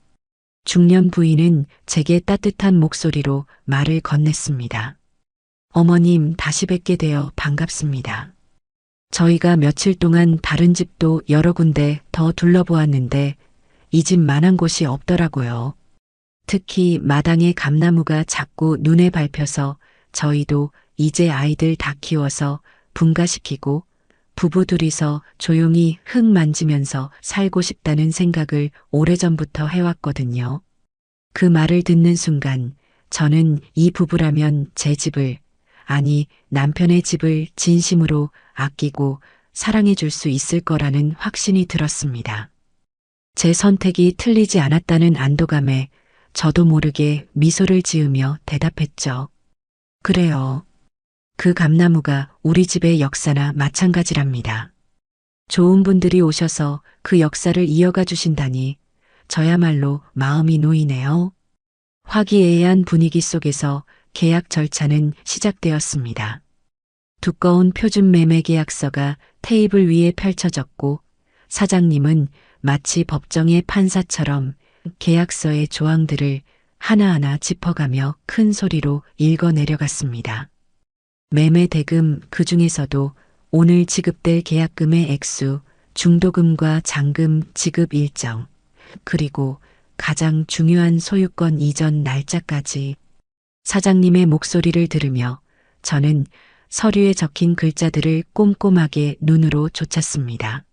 중년 부인은 제게 따뜻한 목소리로 말을 건넸습니다. 어머님, 다시 뵙게 되어 반갑습니다. 저희가 며칠 동안 다른 집도 여러 군데 더 둘러보았는데 이 집만한 곳이 없더라고요. 특히 마당의 감나무가 자꾸 눈에 밟혀서 저희도 이제 아이들 다 키워서 분가시키고 부부 둘이서 조용히 흙 만지면서 살고 싶다는 생각을 오래전부터 해왔거든요. 그 말을 듣는 순간 저는 이 부부라면 제 집을, 아니 남편의 집을 진심으로 아끼고 사랑해 줄 수 있을 거라는 확신이 들었습니다. 제 선택이 틀리지 않았다는 안도감에 저도 모르게 미소를 지으며 대답했죠. 그래요. 그 감나무가 우리 집의 역사나 마찬가지랍니다. 좋은 분들이 오셔서 그 역사를 이어가 주신다니 저야말로 마음이 놓이네요. 화기애애한 분위기 속에서 계약 절차는 시작되었습니다. 두꺼운 표준 매매 계약서가 테이블 위에 펼쳐졌고 사장님은 마치 법정의 판사처럼 계약서의 조항들을 하나하나 짚어가며 큰 소리로 읽어 내려갔습니다. 매매 대금 그 중에서도 오늘 지급될 계약금의 액수, 중도금과 잔금 지급 일정, 그리고 가장 중요한 소유권 이전 날짜까지 사장님의 목소리를 들으며 저는 서류에 적힌 글자들을 꼼꼼하게 눈으로 쫓았습니다.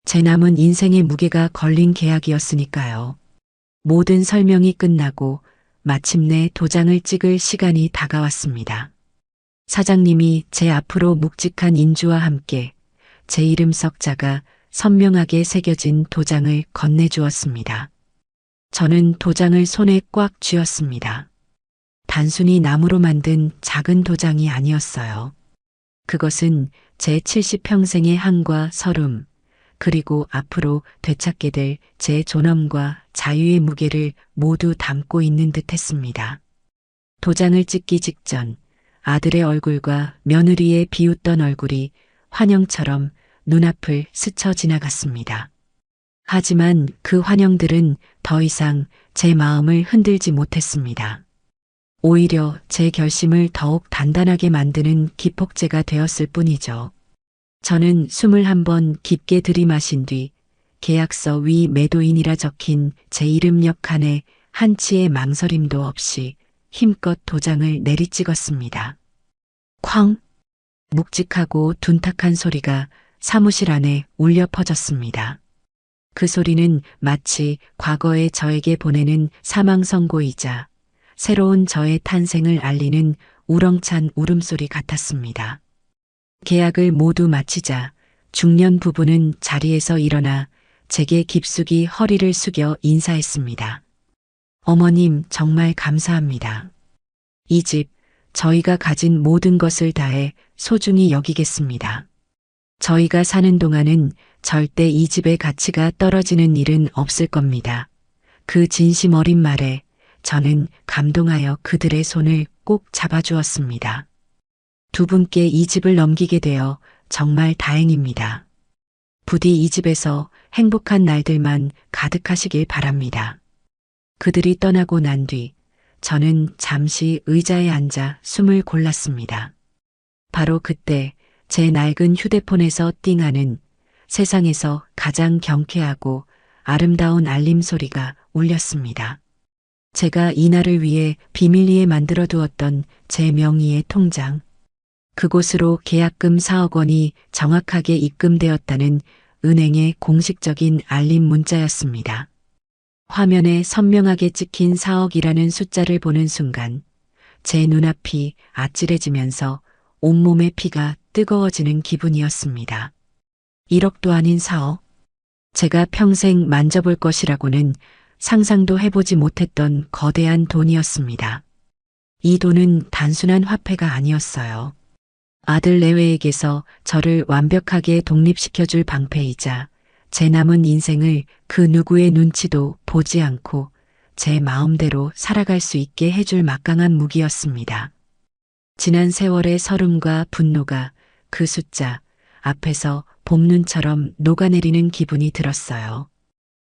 제 남은 인생의 무게가 걸린 계약이었으니까요. 모든 설명이 끝나고 마침내 도장을 찍을 시간이 다가왔습니다. 사장님이 제 앞으로 묵직한 인주와 함께 제 이름 석자가 선명하게 새겨진 도장을 건네주었습니다. 저는 도장을 손에 꽉 쥐었습니다. 단순히 나무로 만든 작은 도장이 아니었어요. 그것은 제 70평생의 한과 서름, 그리고 앞으로 되찾게 될 제 존엄과 자유의 무게를 모두 담고 있는 듯 했습니다. 도장을 찍기 직전 아들의 얼굴과 며느리의 비웃던 얼굴이 환영처럼 눈앞을 스쳐 지나갔습니다. 하지만 그 환영들은 더 이상 제 마음을 흔들지 못했습니다. 오히려 제 결심을 더욱 단단하게 만드는 기폭제가 되었을 뿐이죠. 저는 숨을 한번 깊게 들이마신 뒤 계약서 위 매도인이라 적힌 제 이름 옆 칸에 한치의 망설임도 없이 힘껏 도장을 내리찍었습니다. 쾅! 묵직하고 둔탁한 소리가 사무실 안에 울려 퍼졌습니다. 그 소리는 마치 과거의 저에게 보내는 사망 선고이자 새로운 저의 탄생을 알리는 우렁찬 울음소리 같았습니다. 계약을 모두 마치자 중년 부부는 자리에서 일어나 제게 깊숙이 허리를 숙여 인사했습니다. 어머님, 정말 감사합니다. 이 집, 저희가 가진 모든 것을 다해 소중히 여기겠습니다. 저희가 사는 동안은 절대 이 집의 가치가 떨어지는 일은 없을 겁니다. 그 진심 어린 말에 저는 감동하여 그들의 손을 꼭 잡아주었습니다. 두 분께 이 집을 넘기게 되어 정말 다행입니다. 부디 이 집에서 행복한 날들만 가득하시길 바랍니다. 그들이 떠나고 난 뒤 저는 잠시 의자에 앉아 숨을 골랐습니다. 바로 그때 제 낡은 휴대폰에서 띵하는 세상에서 가장 경쾌하고 아름다운 알림 소리가 울렸습니다. 제가 이날을 위해 비밀리에 만들어 두었던 제 명의의 통장. 그곳으로 계약금 4억 원이 정확하게 입금되었다는 은행의 공식적인 알림 문자였습니다. 화면에 선명하게 찍힌 4억이라는 숫자를 보는 순간 제 눈앞이 아찔해지면서 온몸의 피가 뜨거워지는 기분이었습니다. 1억도 아닌 4억. 제가 평생 만져볼 것이라고는 상상도 해보지 못했던 거대한 돈이었습니다. 이 돈은 단순한 화폐가 아니었어요. 아들 내외에게서 저를 완벽하게 독립시켜줄 방패이자 제 남은 인생을 그 누구의 눈치도 보지 않고 제 마음대로 살아갈 수 있게 해줄 막강한 무기였습니다. 지난 세월의 서름과 분노가 그 숫자 앞에서 봄눈처럼 녹아내리는 기분이 들었어요.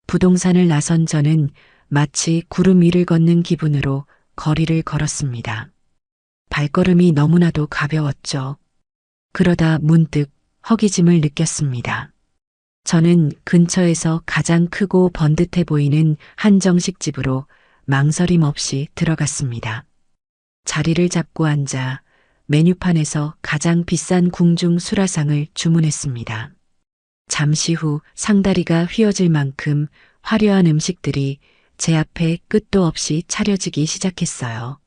부동산을 나선 저는 마치 구름 위를 걷는 기분으로 거리를 걸었습니다. 발걸음이 너무나도 가벼웠죠. 그러다 문득 허기짐을 느꼈습니다. 저는 근처에서 가장 크고 번듯해 보이는 한정식 집으로 망설임 없이 들어갔습니다. 자리를 잡고 앉아 메뉴판에서 가장 비싼 궁중 수라상을 주문했습니다. 잠시 후 상다리가 휘어질 만큼 화려한 음식들이 제 앞에 끝도 없이 차려지기 시작했어요.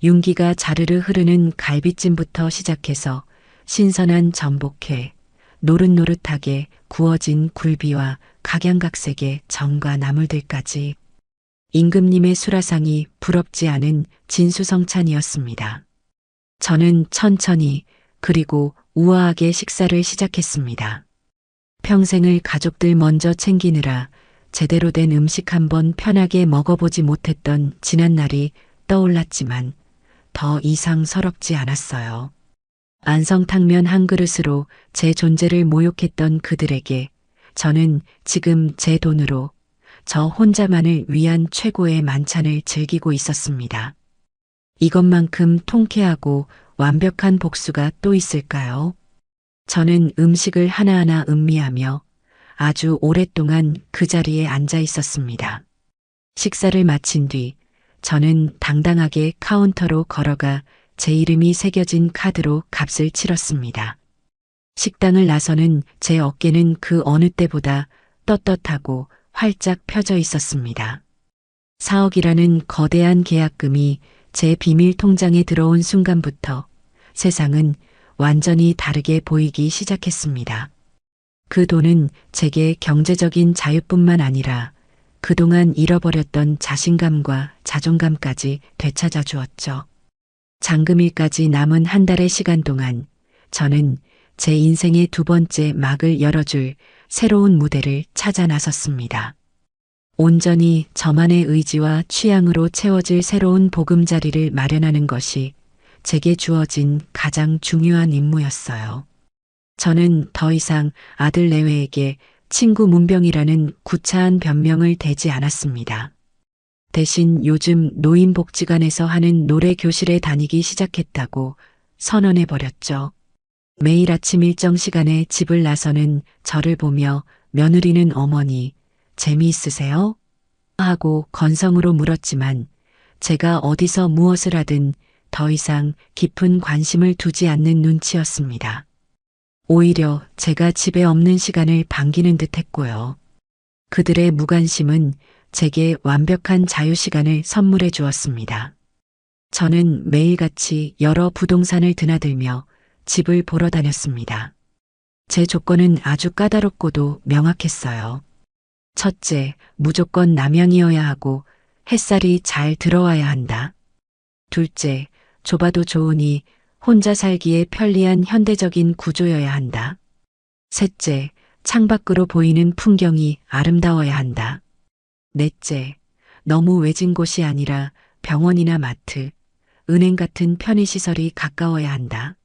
윤기가 자르르 흐르는 갈비찜부터 시작해서 신선한 전복회, 노릇노릇하게 구워진 굴비와 각양각색의 전과 나물들까지 임금님의 수라상이 부럽지 않은 진수성찬이었습니다. 저는 천천히 그리고 우아하게 식사를 시작했습니다. 평생을 가족들 먼저 챙기느라 제대로 된 음식 한번 편하게 먹어보지 못했던 지난날이 떠올랐지만 더 이상 서럽지 않았어요. 안성탕면 한 그릇으로 제 존재를 모욕했던 그들에게 저는 지금 제 돈으로 저 혼자만을 위한 최고의 만찬을 즐기고 있었습니다. 이것만큼 통쾌하고 완벽한 복수가 또 있을까요? 저는 음식을 하나하나 음미하며 아주 오랫동안 그 자리에 앉아 있었습니다. 식사를 마친 뒤 저는 당당하게 카운터로 걸어가 제 이름이 새겨진 카드로 값을 치렀습니다. 식당을 나서는 제 어깨는 그 어느 때보다 떳떳하고 활짝 펴져 있었습니다. 4억이라는 거대한 계약금이 제 비밀 통장에 들어온 순간부터 세상은 완전히 다르게 보이기 시작했습니다. 그 돈은 제게 경제적인 자유뿐만 아니라 그동안 잃어버렸던 자신감과 자존감까지 되찾아 주었죠. 잔금일까지 남은 한 달의 시간 동안 저는 제 인생의 두 번째 막을 열어줄 새로운 무대를 찾아 나섰습니다. 온전히 저만의 의지와 취향으로 채워질 새로운 보금자리를 마련하는 것이 제게 주어진 가장 중요한 임무였어요. 저는 더 이상 아들 내외에게 친구 문병이라는 구차한 변명을 대지 않았습니다. 대신 요즘 노인복지관에서 하는 노래 교실에 다니기 시작했다고 선언해버렸죠. 매일 아침 일정 시간에 집을 나서는 저를 보며 며느리는 어머니, 재미있으세요? 하고 건성으로 물었지만 제가 어디서 무엇을 하든 더 이상 깊은 관심을 두지 않는 눈치였습니다. 오히려 제가 집에 없는 시간을 반기는 듯 했고요. 그들의 무관심은 제게 완벽한 자유시간을 선물해 주었습니다. 저는 매일같이 여러 부동산을 드나들며 집을 보러 다녔습니다. 제 조건은 아주 까다롭고도 명확했어요. 첫째, 무조건 남양이어야 하고 햇살이 잘 들어와야 한다. 둘째, 좁아도 좋으니 혼자 살기에 편리한 현대적인 구조여야 한다. 셋째, 창밖으로 보이는 풍경이 아름다워야 한다. 넷째, 너무 외진 곳이 아니라 병원이나 마트, 은행 같은 편의시설이 가까워야 한다.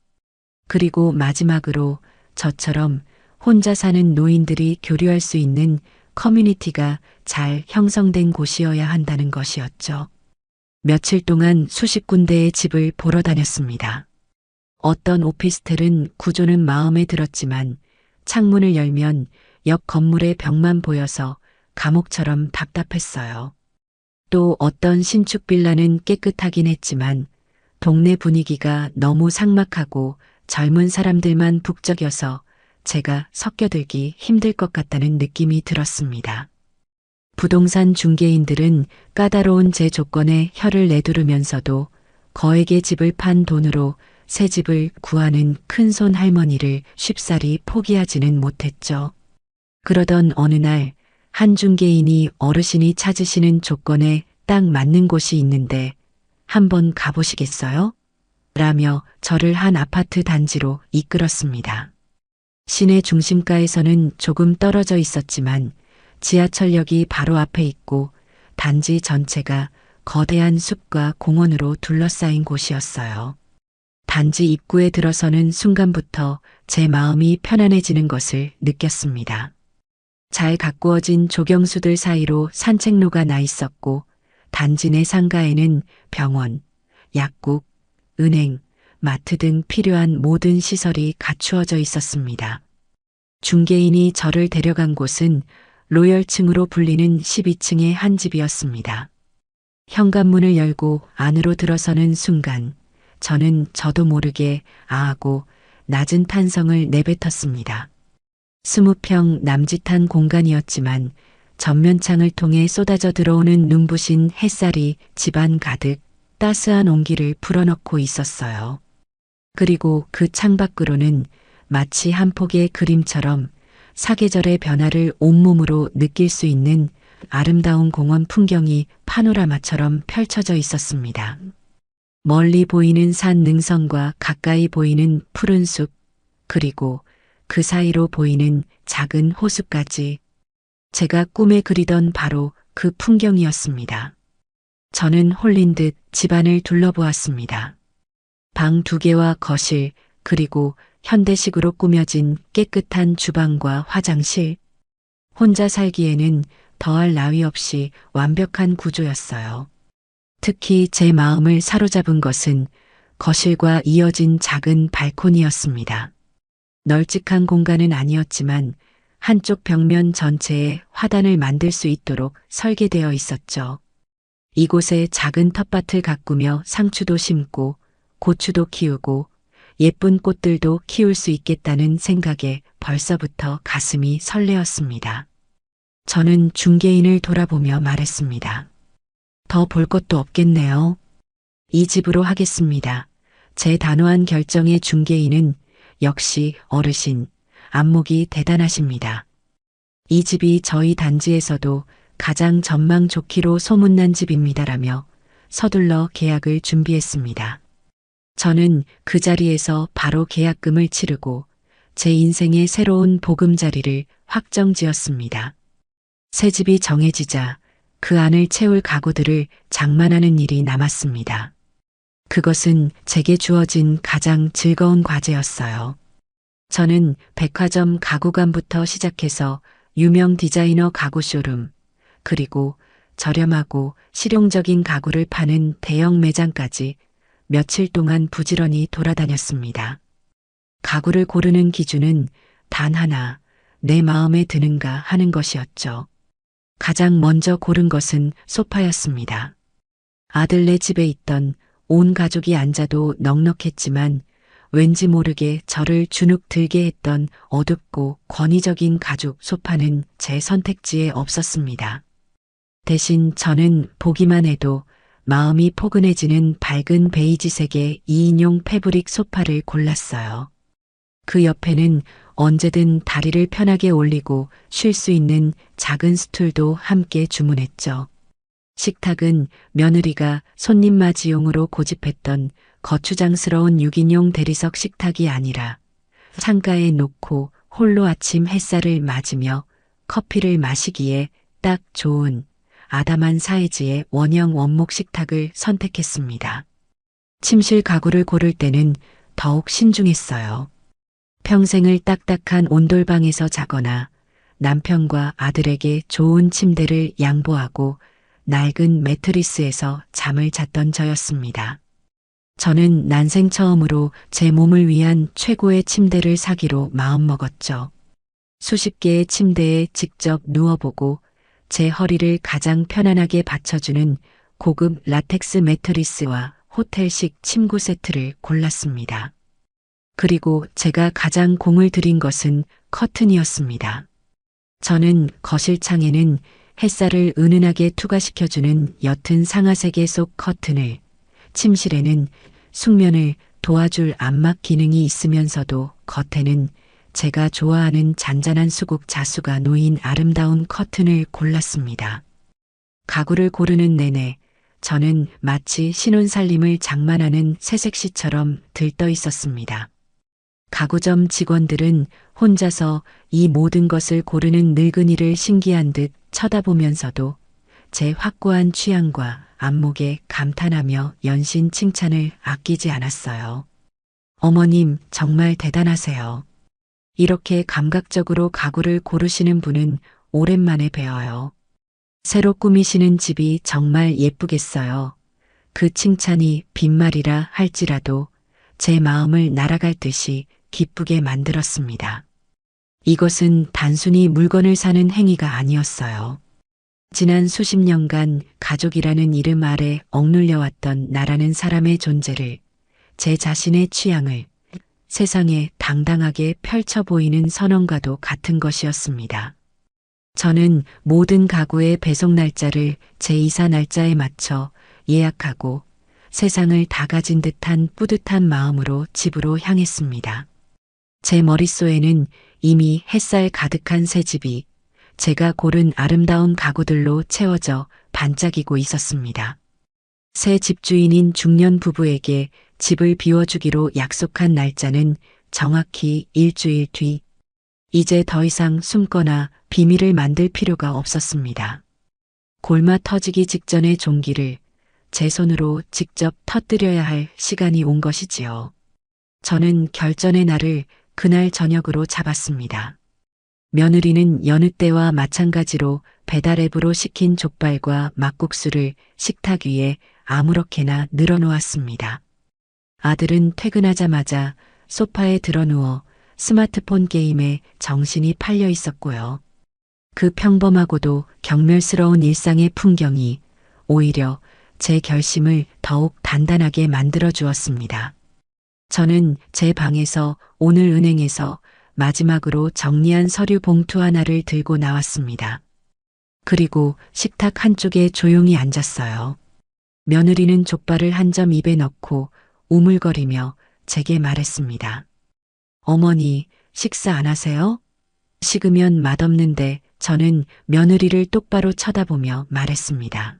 그리고 마지막으로 저처럼 혼자 사는 노인들이 교류할 수 있는 커뮤니티가 잘 형성된 곳이어야 한다는 것이었죠. 며칠 동안 수십 군데의 집을 보러 다녔습니다. 어떤 오피스텔은 구조는 마음에 들었지만 창문을 열면 옆 건물의 벽만 보여서 감옥처럼 답답했어요. 또 어떤 신축 빌라는 깨끗하긴 했지만 동네 분위기가 너무 삭막하고 젊은 사람들만 북적여서 제가 섞여들기 힘들 것 같다는 느낌이 들었습니다. 부동산 중개인들은 까다로운 제 조건에 혀를 내두르면서도 거액의 집을 판 돈으로 새 집을 구하는 큰손 할머니를 쉽사리 포기하지는 못했죠. 그러던 어느 날 한 중개인이 어르신이 찾으시는 조건에 딱 맞는 곳이 있는데 한번 가보시겠어요? 라며 저를 한 아파트 단지로 이끌었습니다. 시내 중심가에서는 조금 떨어져 있었지만 지하철역이 바로 앞에 있고 단지 전체가 거대한 숲과 공원으로 둘러싸인 곳이었어요. 단지 입구에 들어서는 순간부터 제 마음이 편안해지는 것을 느꼈습니다. 잘 가꾸어진 조경수들 사이로 산책로가 나 있었고 단지 내 상가에는 병원, 약국, 은행, 마트 등 필요한 모든 시설이 갖추어져 있었습니다. 중개인이 저를 데려간 곳은 로열층으로 불리는 12층의 한 집이었습니다. 현관문을 열고 안으로 들어서는 순간 저는 저도 모르게 아하고 낮은 탄성을 내뱉었습니다. 20평 남짓한 공간이었지만 전면창을 통해 쏟아져 들어오는 눈부신 햇살이 집안 가득 따스한 온기를 불어넣고 있었어요. 그리고 그 창밖으로는 마치 한 폭의 그림처럼 사계절의 변화를 온몸으로 느낄 수 있는 아름다운 공원 풍경이 파노라마처럼 펼쳐져 있었습니다. 멀리 보이는 산 능선과 가까이 보이는 푸른 숲, 그리고 그 사이로 보이는 작은 호수까지 제가 꿈에 그리던 바로 그 풍경이었습니다. 저는 홀린 듯 집안을 둘러보았습니다. 방 2개와 거실, 그리고 현대식으로 꾸며진 깨끗한 주방과 화장실. 혼자 살기에는 더할 나위 없이 완벽한 구조였어요. 특히 제 마음을 사로잡은 것은 거실과 이어진 작은 발코니였습니다. 널찍한 공간은 아니었지만 한쪽 벽면 전체에 화단을 만들 수 있도록 설계되어 있었죠. 이곳에 작은 텃밭을 가꾸며 상추도 심고 고추도 키우고 예쁜 꽃들도 키울 수 있겠다는 생각에 벌써부터 가슴이 설레었습니다. 저는 중개인을 돌아보며 말했습니다. 더 볼 것도 없겠네요. 이 집으로 하겠습니다. 제 단호한 결정의 중개인은 역시 어르신, 안목이 대단하십니다. 이 집이 저희 단지에서도 가장 전망 좋기로 소문난 집입니다라며 서둘러 계약을 준비했습니다. 저는 그 자리에서 바로 계약금을 치르고 제 인생의 새로운 보금자리를 확정지었습니다. 새 집이 정해지자 그 안을 채울 가구들을 장만하는 일이 남았습니다. 그것은 제게 주어진 가장 즐거운 과제였어요. 저는 백화점 가구관부터 시작해서 유명 디자이너 가구 쇼룸, 그리고 저렴하고 실용적인 가구를 파는 대형 매장까지 며칠 동안 부지런히 돌아다녔습니다. 가구를 고르는 기준은 단 하나, 내 마음에 드는가 하는 것이었죠. 가장 먼저 고른 것은 소파였습니다. 아들네 집에 있던 온 가족이 앉아도 넉넉했지만 왠지 모르게 저를 주눅 들게 했던 어둡고 권위적인 가죽 소파는 제 선택지에 없었습니다. 대신 저는 보기만 해도 마음이 포근해지는 밝은 베이지색의 2인용 패브릭 소파를 골랐어요. 그 옆에는 언제든 다리를 편하게 올리고 쉴 수 있는 작은 스툴도 함께 주문했죠. 식탁은 며느리가 손님 맞이용으로 고집했던 거추장스러운 6인용 대리석 식탁이 아니라 창가에 놓고 홀로 아침 햇살을 맞으며 커피를 마시기에 딱 좋은 아담한 사이즈의 원형 원목 식탁을 선택했습니다. 침실 가구를 고를 때는 더욱 신중했어요. 평생을 딱딱한 온돌방에서 자거나 남편과 아들에게 좋은 침대를 양보하고 낡은 매트리스에서 잠을 잤던 저였습니다. 저는 난생 처음으로 제 몸을 위한 최고의 침대를 사기로 마음먹었죠. 수십 개의 침대에 직접 누워보고 제 허리를 가장 편안하게 받쳐주는 고급 라텍스 매트리스와 호텔식 침구 세트를 골랐습니다. 그리고 제가 가장 공을 들인 것은 커튼이었습니다. 저는 거실 창에는 햇살을 은은하게 투과시켜주는 옅은 상아색의 속 커튼을, 침실에는 숙면을 도와줄 안막 기능이 있으면서도 겉에는 제가 좋아하는 잔잔한 수국 자수가 놓인 아름다운 커튼을 골랐습니다. 가구를 고르는 내내 저는 마치 신혼살림을 장만하는 새색시처럼 들떠 있었습니다. 가구점 직원들은 혼자서 이 모든 것을 고르는 늙은이를 신기한 듯 쳐다보면서도 제 확고한 취향과 안목에 감탄하며 연신 칭찬을 아끼지 않았어요. 어머님, 정말 대단하세요. 이렇게 감각적으로 가구를 고르시는 분은 오랜만에 뵈어요. 새로 꾸미시는 집이 정말 예쁘겠어요. 그 칭찬이 빈말이라 할지라도 제 마음을 날아갈 듯이 기쁘게 만들었습니다. 이것은 단순히 물건을 사는 행위가 아니었어요. 지난 수십 년간 가족이라는 이름 아래 억눌려왔던 나라는 사람의 존재를, 제 자신의 취향을 세상에 당당하게 펼쳐 보이는 선언과도 같은 것이었습니다. 저는 모든 가구의 배송 날짜를 제 이사 날짜에 맞춰 예약하고 세상을 다 가진 듯한 뿌듯한 마음으로 집으로 향했습니다. 제 머릿속에는 이미 햇살 가득한 새 집이 제가 고른 아름다운 가구들로 채워져 반짝이고 있었습니다. 새 집주인인 중년 부부에게 집을 비워주기로 약속한 날짜는 정확히 일주일 뒤. 이제 더 이상 숨거나 비밀을 만들 필요가 없었습니다. 골마 터지기 직전의 종기를 제 손으로 직접 터뜨려야 할 시간이 온 것이지요. 저는 결전의 날을 그날 저녁으로 잡았습니다. 며느리는 여느 때와 마찬가지로 배달앱으로 시킨 족발과 막국수를 식탁 위에 아무렇게나 늘어놓았습니다. 아들은 퇴근하자마자 소파에 드러누워 스마트폰 게임에 정신이 팔려 있었고요. 그 평범하고도 경멸스러운 일상의 풍경이 오히려 제 결심을 더욱 단단하게 만들어 주었습니다. 저는 제 방에서 오늘 은행에서 마지막으로 정리한 서류 봉투 하나를 들고 나왔습니다. 그리고 식탁 한쪽에 조용히 앉았어요. 며느리는 족발을 한 점 입에 넣고 우물거리며 제게 말했습니다. 어머니, 식사 안 하세요? 식으면 맛없는데. 저는 며느리를 똑바로 쳐다보며 말했습니다.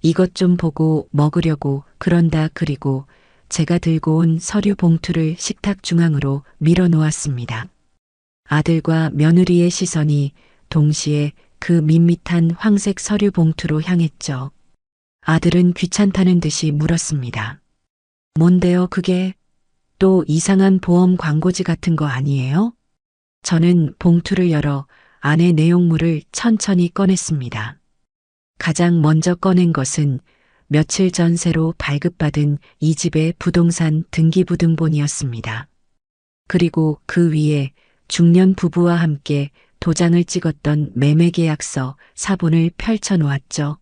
이것 좀 보고 먹으려고. 그런다. 그리고 제가 들고 온 서류 봉투를 식탁 중앙으로 밀어 놓았습니다. 아들과 며느리의 시선이 동시에 그 밋밋한 황색 서류 봉투로 향했죠. 아들은 귀찮다는 듯이 물었습니다. 뭔데요, 그게? 또 이상한 보험 광고지 같은 거 아니에요? 저는 봉투를 열어 안의 내용물을 천천히 꺼냈습니다. 가장 먼저 꺼낸 것은 며칠 전 새로 발급받은 이 집의 부동산 등기부등본이었습니다. 그리고 그 위에 중년 부부와 함께 도장을 찍었던 매매계약서 사본을 펼쳐 놓았죠.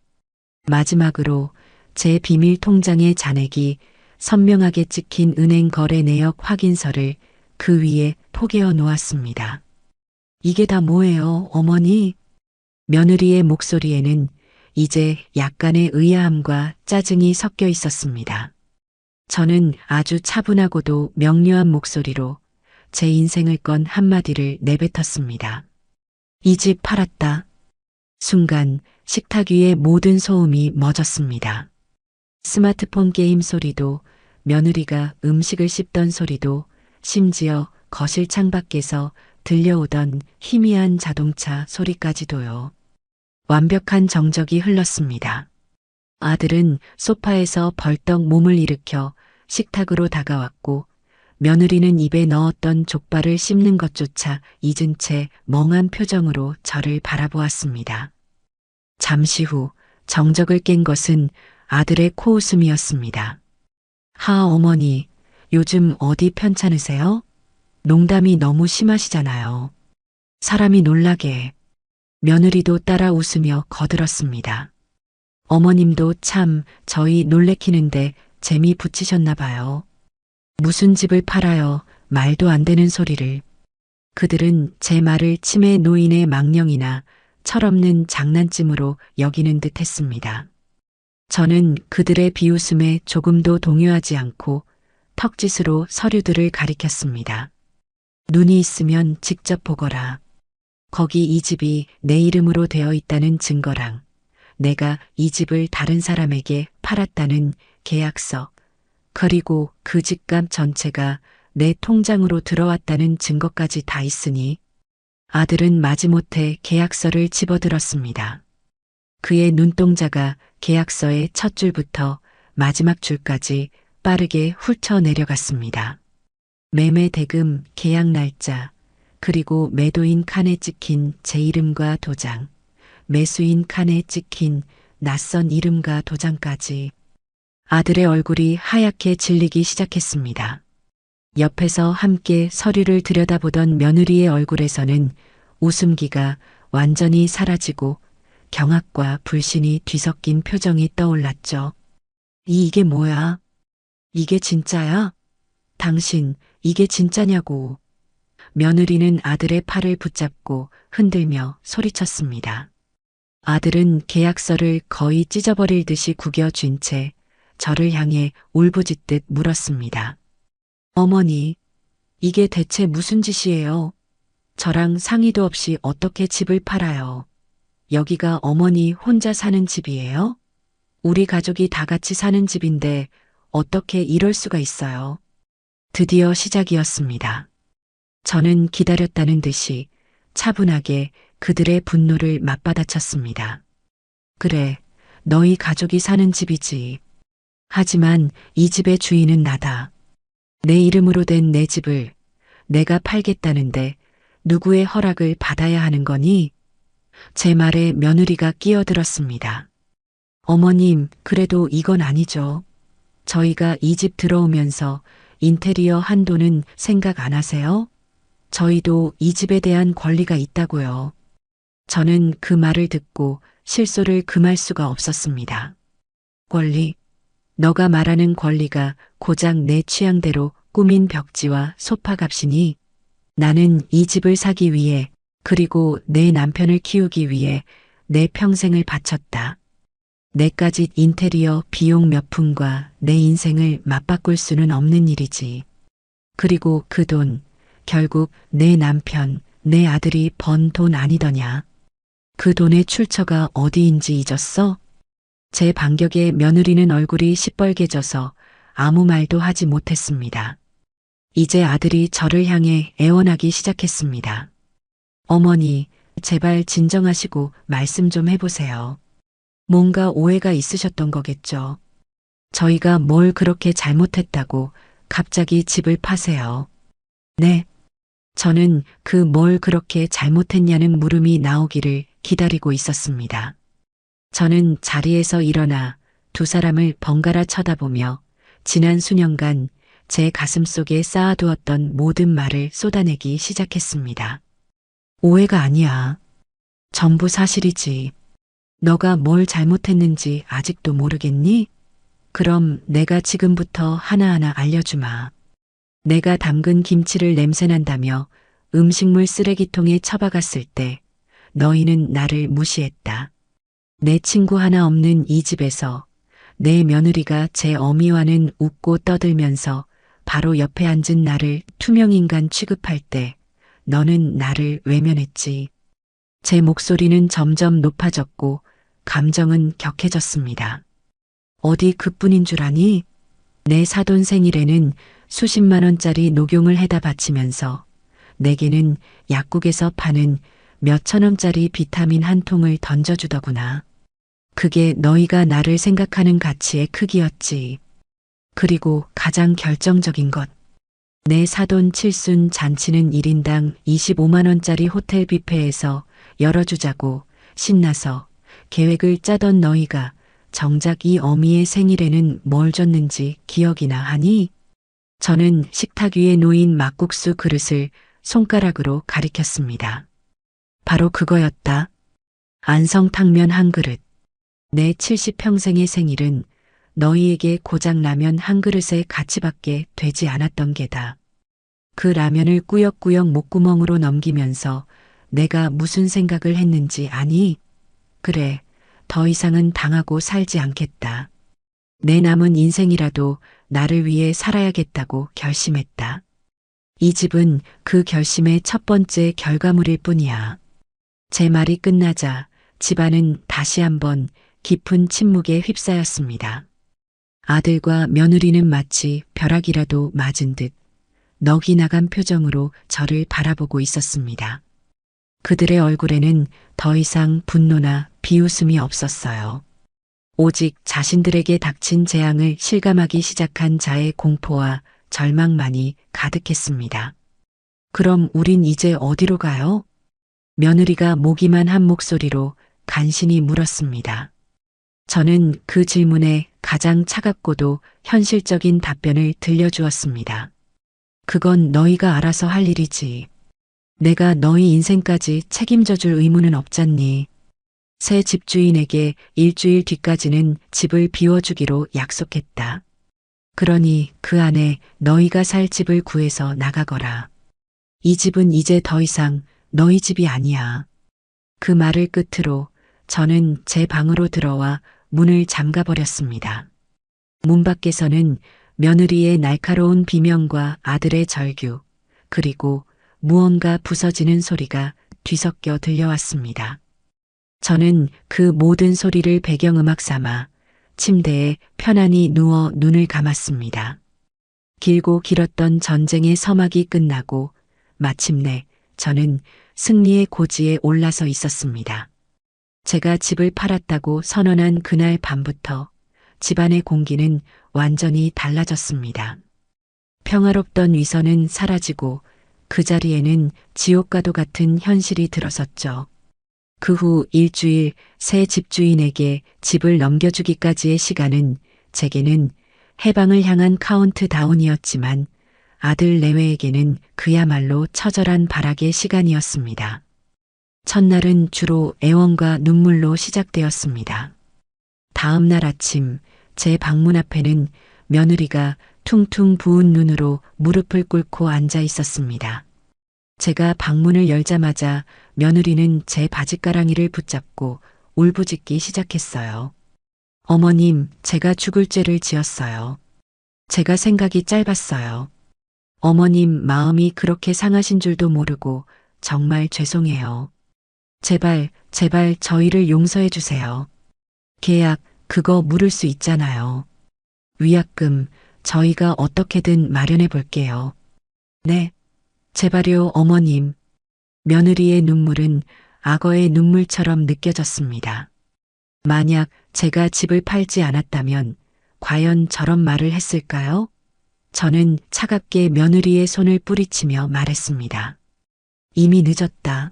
마지막으로 제 비밀 통장의 잔액이 선명하게 찍힌 은행 거래 내역 확인서를 그 위에 포개어 놓았습니다. 이게 다 뭐예요, 어머니? 며느리의 목소리에는 이제 약간의 의아함과 짜증이 섞여 있었습니다. 저는 아주 차분하고도 명료한 목소리로 제 인생을 건 한마디를 내뱉었습니다. 이 집 팔았다. 순간 식탁 위의 모든 소음이 멎었습니다. 스마트폰 게임 소리도, 며느리가 음식을 씹던 소리도, 심지어 거실 창밖에서 들려오던 희미한 자동차 소리까지도요. 완벽한 정적이 흘렀습니다. 아들은 소파에서 벌떡 몸을 일으켜 식탁으로 다가왔고, 며느리는 입에 넣었던 족발을 씹는 것조차 잊은 채 멍한 표정으로 저를 바라보았습니다. 잠시 후 정적을 깬 것은 아들의 코웃음이었습니다. 어머니, 요즘 어디 편찮으세요? 농담이 너무 심하시잖아요. 사람이 놀라게. 며느리도 따라 웃으며 거들었습니다. 어머님도 참 저희 놀래키는데 재미 붙이셨나 봐요. 무슨 집을 팔아요. 말도 안 되는 소리를. 그들은 제 말을 치매 노인의 망령이나 철없는 장난쯤으로 여기는 듯 했습니다. 저는 그들의 비웃음에 조금도 동요하지 않고 턱짓으로 서류들을 가리켰습니다. 눈이 있으면 직접 보거라. 거기 이 집이 내 이름으로 되어 있다는 증거랑 내가 이 집을 다른 사람에게 팔았다는 계약서, 그리고 그 집값 전체가 내 통장으로 들어왔다는 증거까지 다 있으니 아들은 마지못해 계약서를 집어들었습니다. 그의 눈동자가 계약서의 첫 줄부터 마지막 줄까지 빠르게 훑어 내려갔습니다. 매매 대금, 계약 날짜, 그리고 매도인 칸에 찍힌 제 이름과 도장, 매수인 칸에 찍힌 낯선 이름과 도장까지. 아들의 얼굴이 하얗게 질리기 시작했습니다. 옆에서 함께 서류를 들여다보던 며느리의 얼굴에서는 웃음기가 완전히 사라지고 경악과 불신이 뒤섞인 표정이 떠올랐죠. 이게 뭐야? 이게 진짜야? 당신, 이게 진짜냐고. 며느리는 아들의 팔을 붙잡고 흔들며 소리쳤습니다. 아들은 계약서를 거의 찢어버릴 듯이 구겨쥔 채 저를 향해 울부짖듯 물었습니다. 어머니, 이게 대체 무슨 짓이에요? 저랑 상의도 없이 어떻게 집을 팔아요? 여기가 어머니 혼자 사는 집이에요? 우리 가족이 다 같이 사는 집인데 어떻게 이럴 수가 있어요? 드디어 시작이었습니다. 저는 기다렸다는 듯이 차분하게 그들의 분노를 맞받아쳤습니다. 그래, 너희 가족이 사는 집이지. 하지만 이 집의 주인은 나다. 내 이름으로 된 내 집을 내가 팔겠다는데 누구의 허락을 받아야 하는 거니? 제 말에 며느리가 끼어들었습니다. 어머님, 그래도 이건 아니죠. 저희가 이 집 들어오면서 인테리어 한도는 생각 안 하세요? 저희도 이 집에 대한 권리가 있다고요. 저는 그 말을 듣고 실소를 금할 수가 없었습니다. 권리? 너가 말하는 권리가 고작 내 취향대로 꾸민 벽지와 소파 값이니? 나는 이 집을 사기 위해 그리고 내 남편을 키우기 위해 내 평생을 바쳤다. 내까지 인테리어 비용 몇 푼과 내 인생을 맞바꿀 수는 없는 일이지. 그리고 그 돈, 결국 내 남편, 내 아들이 번 돈 아니더냐. 그 돈의 출처가 어디인지 잊었어? 제 반격에 며느리는 얼굴이 시뻘개져서 아무 말도 하지 못했습니다. 이제 아들이 저를 향해 애원하기 시작했습니다. 어머니, 제발 진정하시고 말씀 좀 해보세요. 뭔가 오해가 있으셨던 거겠죠. 저희가 뭘 그렇게 잘못했다고 갑자기 집을 파세요. 네. 저는 그 뭘 그렇게 잘못했냐는 물음이 나오기를 기다리고 있었습니다. 저는 자리에서 일어나 두 사람을 번갈아 쳐다보며 지난 수년간 제 가슴 속에 쌓아두었던 모든 말을 쏟아내기 시작했습니다. 오해가 아니야. 전부 사실이지. 너가 뭘 잘못했는지 아직도 모르겠니? 그럼 내가 지금부터 하나하나 알려주마. 내가 담근 김치를 냄새난다며 음식물 쓰레기통에 처박았을 때 너희는 나를 무시했다. 내 친구 하나 없는 이 집에서 내 며느리가 제 어미와는 웃고 떠들면서 바로 옆에 앉은 나를 투명인간 취급할 때 너는 나를 외면했지. 제 목소리는 점점 높아졌고 감정은 격해졌습니다. 어디 그뿐인 줄 아니? 내 사돈 생일에는 수십만 원짜리 녹용을 해다 바치면서 내게는 약국에서 파는 몇천 원짜리 비타민 한 통을 던져주더구나. 그게 너희가 나를 생각하는 가치의 크기였지. 그리고 가장 결정적인 것. 내 사돈 칠순 잔치는 1인당 25만 원짜리 호텔 뷔페에서 열어주자고 신나서 계획을 짜던 너희가 정작 이 어미의 생일에는 뭘 줬는지 기억이나 하니? 저는 식탁 위에 놓인 막국수 그릇을 손가락으로 가리켰습니다. 바로 그거였다. 안성탕면 한 그릇. 내 70평생의 생일은 너희에게 고작 라면 한 그릇의 가치밖에 되지 않았던 게다. 그 라면을 꾸역꾸역 목구멍으로 넘기면서 내가 무슨 생각을 했는지 아니? 그래, 더 이상은 당하고 살지 않겠다. 내 남은 인생이라도 나를 위해 살아야겠다고 결심했다. 이 집은 그 결심의 첫 번째 결과물일 뿐이야. 제 말이 끝나자 집안은 다시 한번 깊은 침묵에 휩싸였습니다. 아들과 며느리는 마치 벼락이라도 맞은 듯 넋이 나간 표정으로 저를 바라보고 있었습니다. 그들의 얼굴에는 더 이상 분노나 비웃음이 없었어요. 오직 자신들에게 닥친 재앙을 실감하기 시작한 자의 공포와 절망만이 가득했습니다. 그럼 우린 이제 어디로 가요? 며느리가 모기만 한 목소리로 간신히 물었습니다. 저는 그 질문에 가장 차갑고도 현실적인 답변을 들려주었습니다. 그건 너희가 알아서 할 일이지. 내가 너희 인생까지 책임져 줄 의무는 없잖니. 새 집주인에게 일주일 뒤까지는 집을 비워주기로 약속했다. 그러니 그 안에 너희가 살 집을 구해서 나가거라. 이 집은 이제 더 이상 너희 집이 아니야. 그 말을 끝으로 저는 제 방으로 들어와 문을 잠가버렸습니다. 문 밖에서는 며느리의 날카로운 비명과 아들의 절규, 그리고 무언가 부서지는 소리가 뒤섞여 들려왔습니다. 저는 그 모든 소리를 배경음악 삼아 침대에 편안히 누워 눈을 감았습니다. 길고 길었던 전쟁의 서막이 끝나고 마침내 저는 승리의 고지에 올라서 있었습니다. 제가 집을 팔았다고 선언한 그날 밤부터 집안의 공기는 완전히 달라졌습니다. 평화롭던 위선은 사라지고 그 자리에는 지옥과도 같은 현실이 들어섰죠. 그 후 일주일 새 집주인에게 집을 넘겨주기까지의 시간은 제게는 해방을 향한 카운트다운이었지만 아들 내외에게는 그야말로 처절한 발악의 시간이었습니다. 첫날은 주로 애원과 눈물로 시작되었습니다. 다음 날 아침 제 방문 앞에는 며느리가 퉁퉁 부은 눈으로 무릎을 꿇고 앉아 있었습니다. 제가 방문을 열자마자 며느리는 제 바짓가랑이를 붙잡고 울부짖기 시작했어요. 어머님, 제가 죽을 죄를 지었어요. 제가 생각이 짧았어요. 어머님 마음이 그렇게 상하신 줄도 모르고 정말 죄송해요. 제발, 제발 저희를 용서해 주세요. 계약, 그거 물을 수 있잖아요. 위약금, 저희가 어떻게든 마련해 볼게요. 네, 제발요, 어머님. 며느리의 눈물은 악어의 눈물처럼 느껴졌습니다. 만약 제가 집을 팔지 않았다면 과연 저런 말을 했을까요? 저는 차갑게 며느리의 손을 뿌리치며 말했습니다. 이미 늦었다.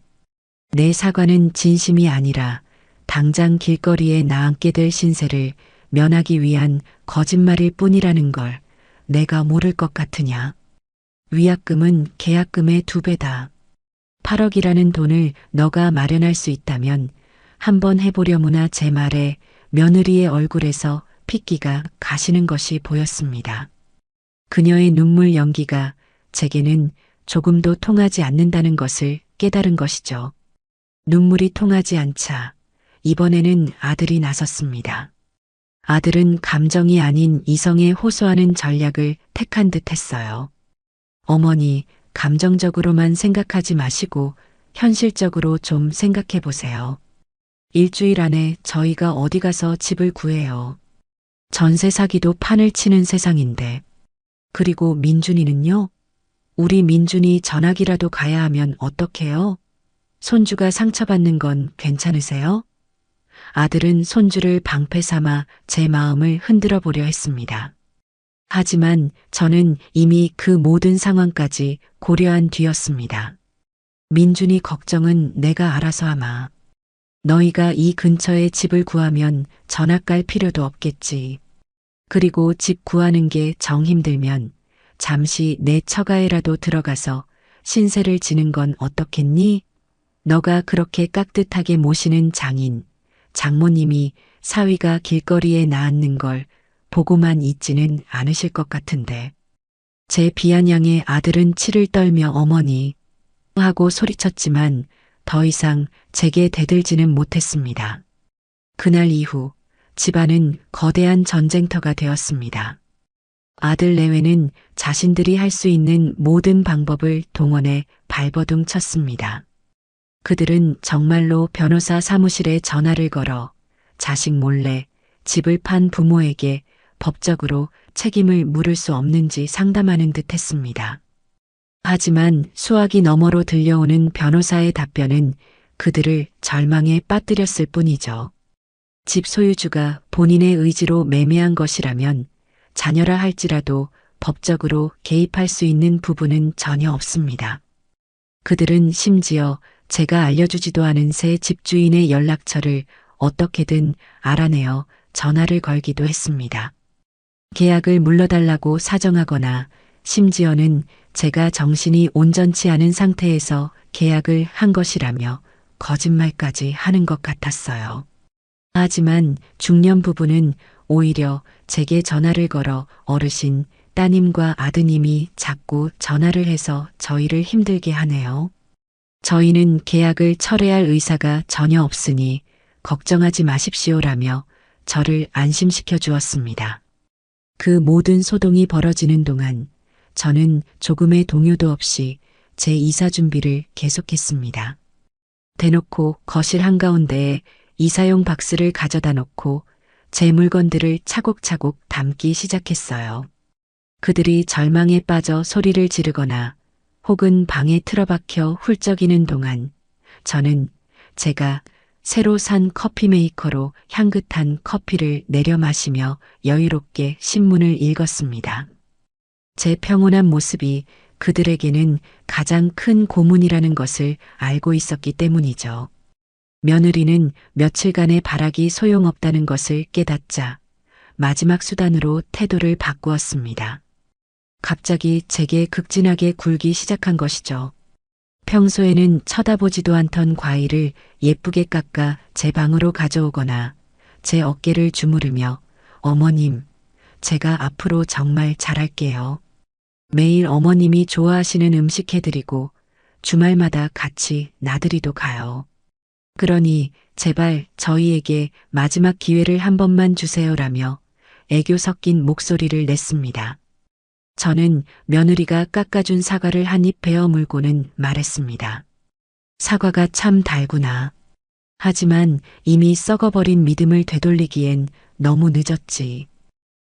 내 사과는 진심이 아니라 당장 길거리에 나앉게 될 신세를 면하기 위한 거짓말일 뿐이라는 걸 내가 모를 것 같으냐. 위약금은 계약금의 2배다. 8억이라는 돈을 너가 마련할 수 있다면 한번 해보려무나 제 말에 며느리의 얼굴에서 핏기가 가시는 것이 보였습니다. 그녀의 눈물 연기가 제게는 조금도 통하지 않는다는 것을 깨달은 것이죠. 눈물이 통하지 않자 이번에는 아들이 나섰습니다. 아들은 감정이 아닌 이성에 호소하는 전략을 택한 듯 했어요. 어머니, 감정적으로만 생각하지 마시고 현실적으로 좀 생각해 보세요. 일주일 안에 저희가 어디 가서 집을 구해요. 전세 사기도 판을 치는 세상인데. 그리고 민준이는요? 우리 민준이 전학이라도 가야 하면 어떡해요? 손주가 상처받는 건 괜찮으세요? 아들은 손주를 방패 삼아 제 마음을 흔들어 보려 했습니다. 하지만 저는 이미 그 모든 상황까지 고려한 뒤였습니다. 민준이 걱정은 내가 알아서 하마. 너희가 이 근처에 집을 구하면 전학 갈 필요도 없겠지. 그리고 집 구하는 게 정 힘들면 잠시 내 처가에라도 들어가서 신세를 지는 건 어떻겠니? 너가 그렇게 깍듯하게 모시는 장인, 장모님이 사위가 길거리에 나앉는 걸 보고만 있지는 않으실 것 같은데. 제 비아냥의 아들은 치를 떨며 어머니 하고 소리쳤지만 더 이상 제게 대들지는 못했습니다. 그날 이후 집안은 거대한 전쟁터가 되었습니다. 아들 내외는 자신들이 할 수 있는 모든 방법을 동원해 발버둥 쳤습니다. 그들은 정말로 변호사 사무실에 전화를 걸어 자식 몰래 집을 판 부모에게 법적으로 책임을 물을 수 없는지 상담하는 듯 했습니다. 하지만 수화기 너머로 들려오는 변호사의 답변은 그들을 절망에 빠뜨렸을 뿐이죠. 집 소유주가 본인의 의지로 매매한 것이라면 자녀라 할지라도 법적으로 개입할 수 있는 부분은 전혀 없습니다. 그들은 심지어 제가 알려주지도 않은 새 집주인의 연락처를 어떻게든 알아내어 전화를 걸기도 했습니다. 계약을 물러달라고 사정하거나 심지어는 제가 정신이 온전치 않은 상태에서 계약을 한 것이라며 거짓말까지 하는 것 같았어요. 하지만 중년 부부는 오히려 제게 전화를 걸어 어르신, 따님과 아드님이 자꾸 전화를 해서 저희를 힘들게 하네요. 저희는 계약을 철회할 의사가 전혀 없으니 걱정하지 마십시오라며 저를 안심시켜 주었습니다. 그 모든 소동이 벌어지는 동안 저는 조금의 동요도 없이 제 이사 준비를 계속했습니다. 대놓고 거실 한가운데에 이사용 박스를 가져다 놓고 제 물건들을 차곡차곡 담기 시작했어요. 그들이 절망에 빠져 소리를 지르거나 혹은 방에 틀어박혀 훌쩍이는 동안 저는 제가 새로 산 커피 메이커로 향긋한 커피를 내려 마시며 여유롭게 신문을 읽었습니다. 제 평온한 모습이 그들에게는 가장 큰 고문이라는 것을 알고 있었기 때문이죠. 며느리는 며칠간의 발악이 소용없다는 것을 깨닫자 마지막 수단으로 태도를 바꾸었습니다. 갑자기 제게 극진하게 굴기 시작한 것이죠. 평소에는 쳐다보지도 않던 과일을 예쁘게 깎아 제 방으로 가져오거나 제 어깨를 주무르며 어머님, 제가 앞으로 정말 잘할게요. 매일 어머님이 좋아하시는 음식 해드리고 주말마다 같이 나들이도 가요. 그러니 제발 저희에게 마지막 기회를 한 번만 주세요라며 애교 섞인 목소리를 냈습니다. 저는 며느리가 깎아준 사과를 한 입 베어 물고는 말했습니다. 사과가 참 달구나. 하지만 이미 썩어버린 믿음을 되돌리기엔 너무 늦었지.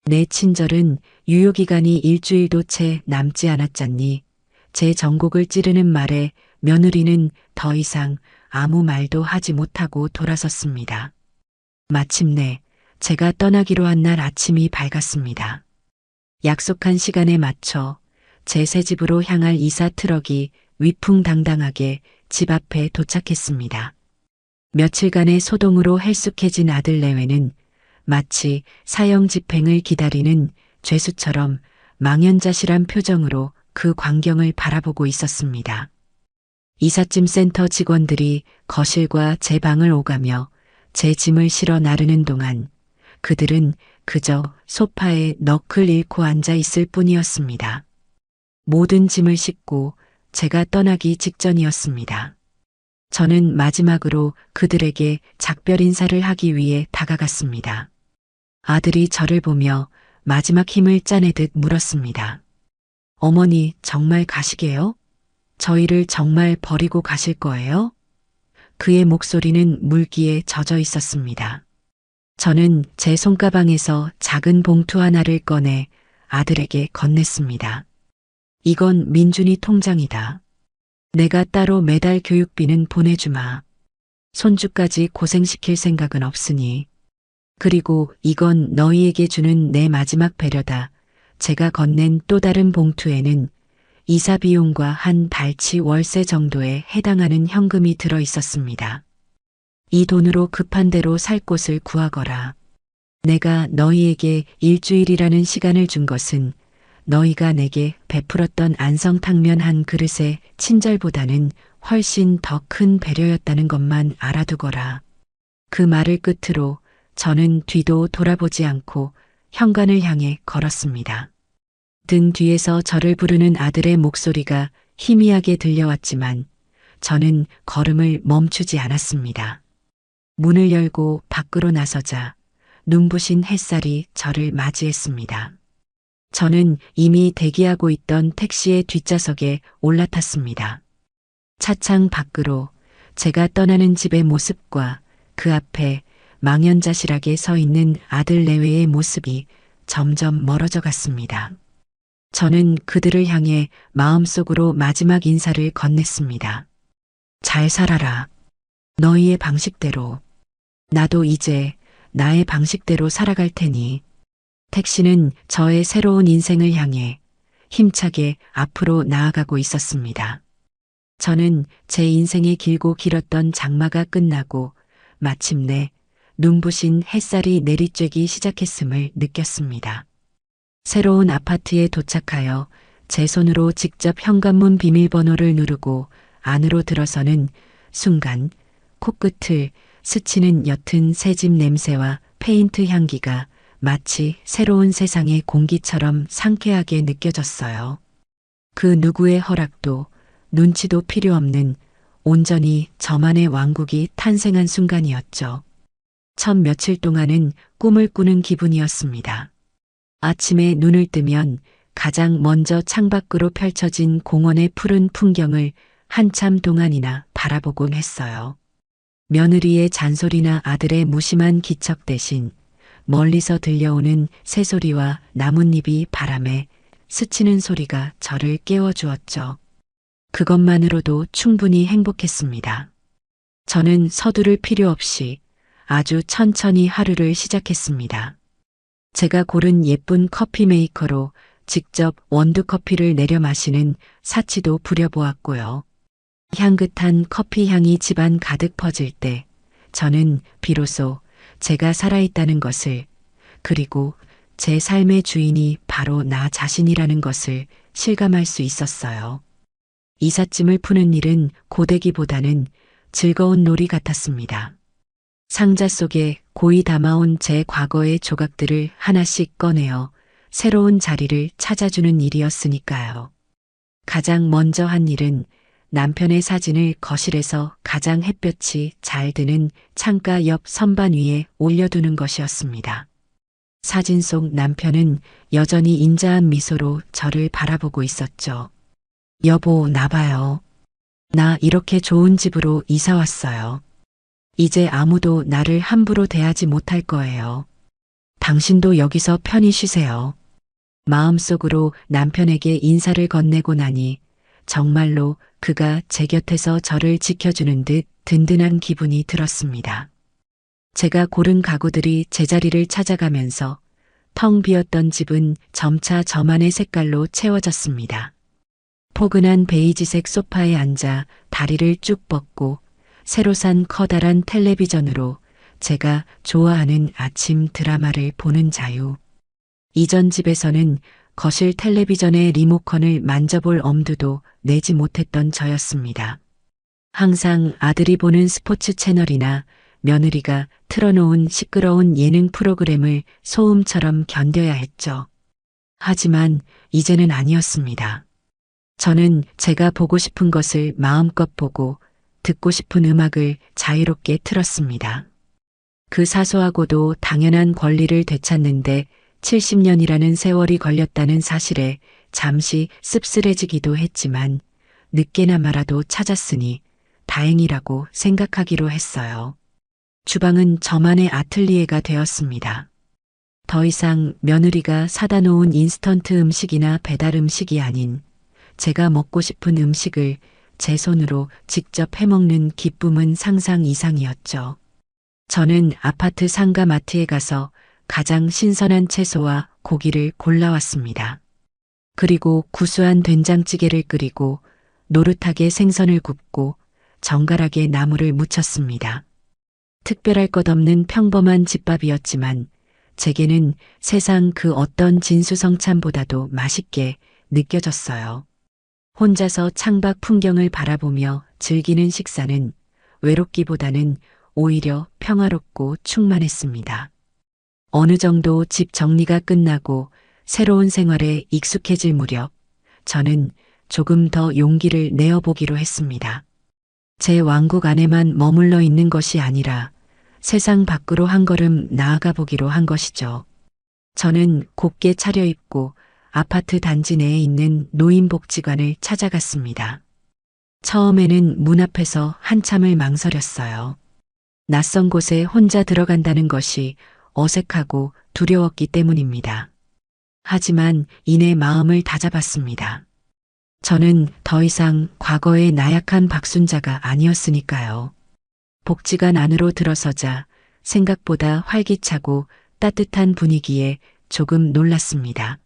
내 친절은 유효기간이 일주일도 채 남지 않았잖니. 제 전곡을 찌르는 말에 며느리는 더 이상 아무 말도 하지 못하고 돌아섰습니다. 마침내 제가 떠나기로 한 날 아침이 밝았습니다. 약속한 시간에 맞춰 제 새 집으로 향할 이사 트럭이 위풍당당하게 집 앞에 도착했습니다. 며칠간의 소동으로 헬쑥해진 아들 내외는 마치 사형 집행을 기다리는 죄수처럼 망연자실한 표정으로 그 광경을 바라보고 있었습니다. 이삿짐 센터 직원들이 거실과 제 방을 오가며 제 짐을 실어 나르는 동안 그들은 그저 소파에 넋을 잃고 앉아 있을 뿐이었습니다. 모든 짐을 싣고 제가 떠나기 직전이었습니다. 저는 마지막으로 그들에게 작별 인사를 하기 위해 다가갔습니다. 아들이 저를 보며 마지막 힘을 짜내듯 물었습니다. 어머니, 정말 가시게요? 저희를 정말 버리고 가실 거예요? 그의 목소리는 물기에 젖어 있었습니다. 저는 제 손가방에서 작은 봉투 하나를 꺼내 아들에게 건넸습니다. 이건 민준이 통장이다. 내가 따로 매달 교육비는 보내주마. 손주까지 고생시킬 생각은 없으니. 그리고 이건 너희에게 주는 내 마지막 배려다. 제가 건넨 또 다른 봉투에는 이사 비용과 한 달치 월세 정도에 해당하는 현금이 들어 있었습니다. 이 돈으로 급한 대로 살 곳을 구하거라. 내가 너희에게 일주일이라는 시간을 준 것은 너희가 내게 베풀었던 안성탕면 한 그릇의 친절보다는 훨씬 더 큰 배려였다는 것만 알아두거라. 그 말을 끝으로 저는 뒤도 돌아보지 않고 현관을 향해 걸었습니다. 등 뒤에서 저를 부르는 아들의 목소리가 희미하게 들려왔지만 저는 걸음을 멈추지 않았습니다. 문을 열고 밖으로 나서자 눈부신 햇살이 저를 맞이했습니다. 저는 이미 대기하고 있던 택시의 뒷좌석에 올라탔습니다. 차창 밖으로 제가 떠나는 집의 모습과 그 앞에 망연자실하게 서 있는 아들 내외의 모습이 점점 멀어져 갔습니다. 저는 그들을 향해 마음속으로 마지막 인사를 건넸습니다. 잘 살아라. 너희의 방식대로. 나도 이제 나의 방식대로 살아갈 테니. 택시는 저의 새로운 인생을 향해 힘차게 앞으로 나아가고 있었습니다. 저는 제 인생의 길고 길었던 장마가 끝나고 마침내 눈부신 햇살이 내리쬐기 시작했음을 느꼈습니다. 새로운 아파트에 도착하여 제 손으로 직접 현관문 비밀번호를 누르고 안으로 들어서는 순간 코끝을 스치는 옅은 새집 냄새와 페인트 향기가 마치 새로운 세상의 공기처럼 상쾌하게 느껴졌어요. 그 누구의 허락도 눈치도 필요 없는 온전히 저만의 왕국이 탄생한 순간이었죠. 첫 며칠 동안은 꿈을 꾸는 기분이었습니다. 아침에 눈을 뜨면 가장 먼저 창밖으로 펼쳐진 공원의 푸른 풍경을 한참 동안이나 바라보곤 했어요. 며느리의 잔소리나 아들의 무심한 기척 대신 멀리서 들려오는 새소리와 나뭇잎이 바람에 스치는 소리가 저를 깨워주었죠. 그것만으로도 충분히 행복했습니다. 저는 서두를 필요 없이 아주 천천히 하루를 시작했습니다. 제가 고른 예쁜 커피 메이커로 직접 원두커피를 내려 마시는 사치도 부려보았고요. 향긋한 커피 향이 집안 가득 퍼질 때 저는 비로소 제가 살아있다는 것을, 그리고 제 삶의 주인이 바로 나 자신이라는 것을 실감할 수 있었어요. 이삿짐을 푸는 일은 고되기보다는 즐거운 놀이 같았습니다. 상자 속에 고이 담아온 제 과거의 조각들을 하나씩 꺼내어 새로운 자리를 찾아주는 일이었으니까요. 가장 먼저 한 일은 남편의 사진을 거실에서 가장 햇볕이 잘 드는 창가 옆 선반 위에 올려두는 것이었습니다. 사진 속 남편은 여전히 인자한 미소로 저를 바라보고 있었죠. 여보, 나봐요. 나 이렇게 좋은 집으로 이사 왔어요. 이제 아무도 나를 함부로 대하지 못할 거예요. 당신도 여기서 편히 쉬세요. 마음속으로 남편에게 인사를 건네고 나니 정말로 그가 제 곁에서 저를 지켜주는 듯 든든한 기분이 들었습니다. 제가 고른 가구들이 제자리를 찾아가면서 텅 비었던 집은 점차 저만의 색깔로 채워졌습니다. 포근한 베이지색 소파에 앉아 다리를 쭉 뻗고 새로 산 커다란 텔레비전으로 제가 좋아하는 아침 드라마를 보는 자유. 이전 집에서는 거실 텔레비전의 리모컨을 만져볼 엄두도 내지 못했던 저였습니다. 항상 아들이 보는 스포츠 채널이나 며느리가 틀어놓은 시끄러운 예능 프로그램을 소음처럼 견뎌야 했죠. 하지만 이제는 아니었습니다. 저는 제가 보고 싶은 것을 마음껏 보고 듣고 싶은 음악을 자유롭게 틀었습니다. 그 사소하고도 당연한 권리를 되찾는데 70년이라는 세월이 걸렸다는 사실에 잠시 씁쓸해지기도 했지만 늦게나마라도 찾았으니 다행이라고 생각하기로 했어요. 주방은 저만의 아틀리에가 되었습니다. 더 이상 며느리가 사다 놓은 인스턴트 음식이나 배달 음식이 아닌 제가 먹고 싶은 음식을 제 손으로 직접 해먹는 기쁨은 상상 이상이었죠. 저는 아파트 상가 마트에 가서 가장 신선한 채소와 고기를 골라왔습니다. 그리고 구수한 된장찌개를 끓이고 노릇하게 생선을 굽고 정갈하게 나물을 무쳤습니다. 특별할 것 없는 평범한 집밥이었지만 제게는 세상 그 어떤 진수성찬보다도 맛있게 느껴졌어요. 혼자서 창밖 풍경을 바라보며 즐기는 식사는 외롭기보다는 오히려 평화롭고 충만했습니다. 어느 정도 집 정리가 끝나고 새로운 생활에 익숙해질 무렵 저는 조금 더 용기를 내어보기로 했습니다. 제 왕국 안에만 머물러 있는 것이 아니라 세상 밖으로 한 걸음 나아가 보기로 한 것이죠. 저는 곱게 차려입고 아파트 단지 내에 있는 노인복지관을 찾아갔습니다. 처음에는 문 앞에서 한참을 망설였어요. 낯선 곳에 혼자 들어간다는 것이 어색하고 두려웠기 때문입니다. 하지만 이내 마음을 다잡았습니다. 저는 더 이상 과거의 나약한 박순자가 아니었으니까요. 복지관 안으로 들어서자 생각보다 활기차고 따뜻한 분위기에 조금 놀랐습니다.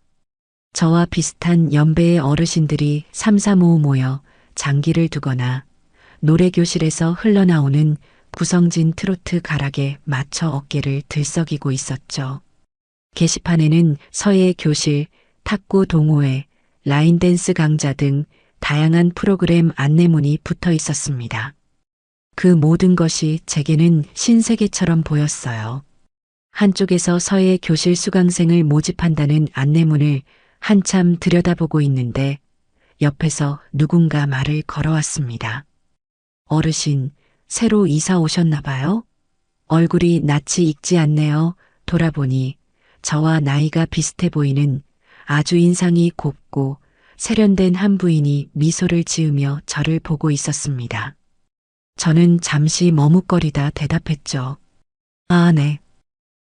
저와 비슷한 연배의 어르신들이 삼삼오오 모여 장기를 두거나 노래교실에서 흘러나오는 구성진 트로트 가락에 맞춰 어깨를 들썩이고 있었죠. 게시판에는 서예 교실, 탁구 동호회, 라인댄스 강좌 등 다양한 프로그램 안내문이 붙어 있었습니다. 그 모든 것이 제게는 신세계처럼 보였어요. 한쪽에서 서예 교실 수강생을 모집한다는 안내문을 한참 들여다보고 있는데 옆에서 누군가 말을 걸어왔습니다. 어르신, 새로 이사 오셨나 봐요? 얼굴이 낯이 익지 않네요. 돌아보니 저와 나이가 비슷해 보이는 아주 인상이 곱고 세련된 한 부인이 미소를 지으며 저를 보고 있었습니다. 저는 잠시 머뭇거리다 대답했죠. 아, 네.